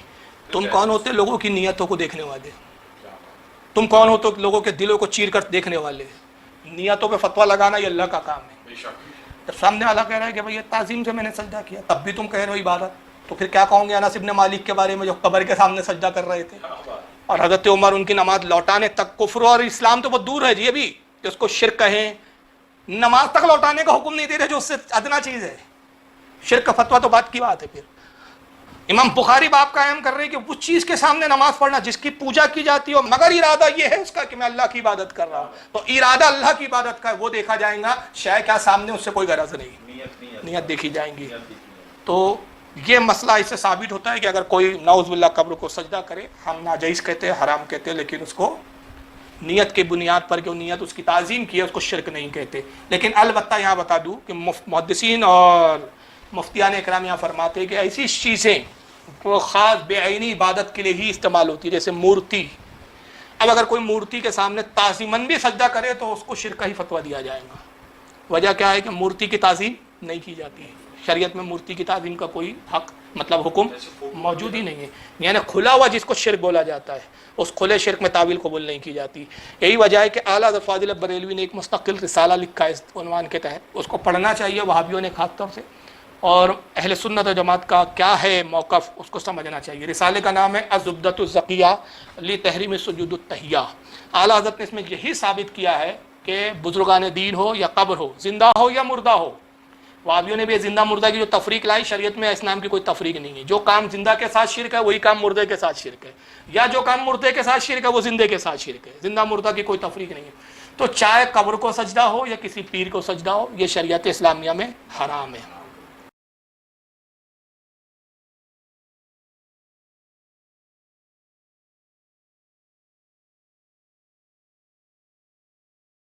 تم کون ہوتے لوگوں کی نیتوں کو دیکھنے والے؟ تم کون ہوتے لوگوں کے دلوں کو چیر کر دیکھنے والے؟ نیتوں پہ فتویٰ لگانا یہ اللہ کا کام ہے. جب سامنے والا کہہ رہا ہے کہ بھائی یہ تعظیم سے میں نے سجدہ کیا، تب بھی تم کہہ رہے ہو عبادت، تو پھر کیا کہوں گے انس بن مالک کے بارے میں جو قبر کے سامنے سجدہ کر رہے تھے؟ اور حضرت عمر ان کی نماز لوٹانے تک، کفر اور اسلام تو بہت دور ہے جی، یہ بھی کہ اس کو شرک کہیں، نماز تک لوٹانے کا حکم نہیں دے رہے جو اس سے ادنا چیز ہے. شرک کا فتویٰ تو بات کی بات ہے. پھر امام بخاری باب قائم کر رہے ہیں کہ اس چیز کے سامنے نماز پڑھنا جس کی پوجا کی جاتی ہو، مگر ارادہ یہ ہے اس کا کہ میں اللہ کی عبادت کر رہا ہوں، تو ارادہ اللہ کی عبادت کا ہے وہ دیکھا جائے گا. شے کیا سامنے، اس سے کوئی غرض نہیں، نیت دیکھی جائیں گی. تو یہ مسئلہ اس سے ثابت ہوتا ہے کہ اگر کوئی نعوذ باللہ قبر کو سجدہ کرے، ہم ناجائز کہتے ہیں، حرام کہتے ہیں، لیکن اس کو نیت کی بنیاد پر کہ نیت اس کی تعظیم کی ہے، اس کو شرک نہیں کہتے. لیکن البتہ یہاں بتا دوں کہ محدثین اور مفتیان اکرام یہاں فرماتے ہیں کہ ایسی چیزیں وہ خاص بے عینی عبادت کے لیے ہی استعمال ہوتی ہے، جیسے مورتی. اب اگر کوئی مورتی کے سامنے تعظیماً بھی سجدہ کرے تو اس کو شرک کا ہی فتویٰ دیا جائے گا. وجہ کیا ہے کہ مورتی کی تعظیم نہیں کی جاتی ہے، شریعت میں مورتی کی تعظیم کا کوئی حق مطلب حکم موجود ہی نہیں ہے، یعنی کھلا ہوا جس کو شرک بولا جاتا ہے اس کھلے شرک میں تعویل قبول نہیں کی جاتی. یہی وجہ ہے کہ اعلیٰ حضرت فاضل بریلوی نے ایک مستقل رسالہ لکھا ہے اس عنوان کے تحت، اس کو پڑھنا چاہیے وہابیوں نے خاص طور سے، اور اہل سنت و جماعت کا کیا ہے موقف اس کو سمجھنا چاہیے. رسالے کا نام ہے الزبدۃ الزکیہ لتحریم سجود التحیہ. اعلیٰ حضرت نے اس میں یہی ثابت کیا ہے کہ بزرگان دین ہو یا قبر ہو، زندہ ہو یا مردہ ہو. وہابیوں نے بھی زندہ مردہ کی جو تفریق لائی، شریعت میں اسلام کی کوئی تفریق نہیں ہے. جو کام زندہ کے ساتھ شرک ہے وہی کام مردے کے ساتھ شرک ہے، یا جو کام مردے کے ساتھ شرک ہے وہ زندے کے ساتھ شرک ہے. زندہ مردہ کی کوئی تفریق نہیں ہے. تو چاہے قبر کو سجدہ ہو یا کسی پیر کو سجدہ ہو، یہ شریعت اسلامیہ میں حرام ہے.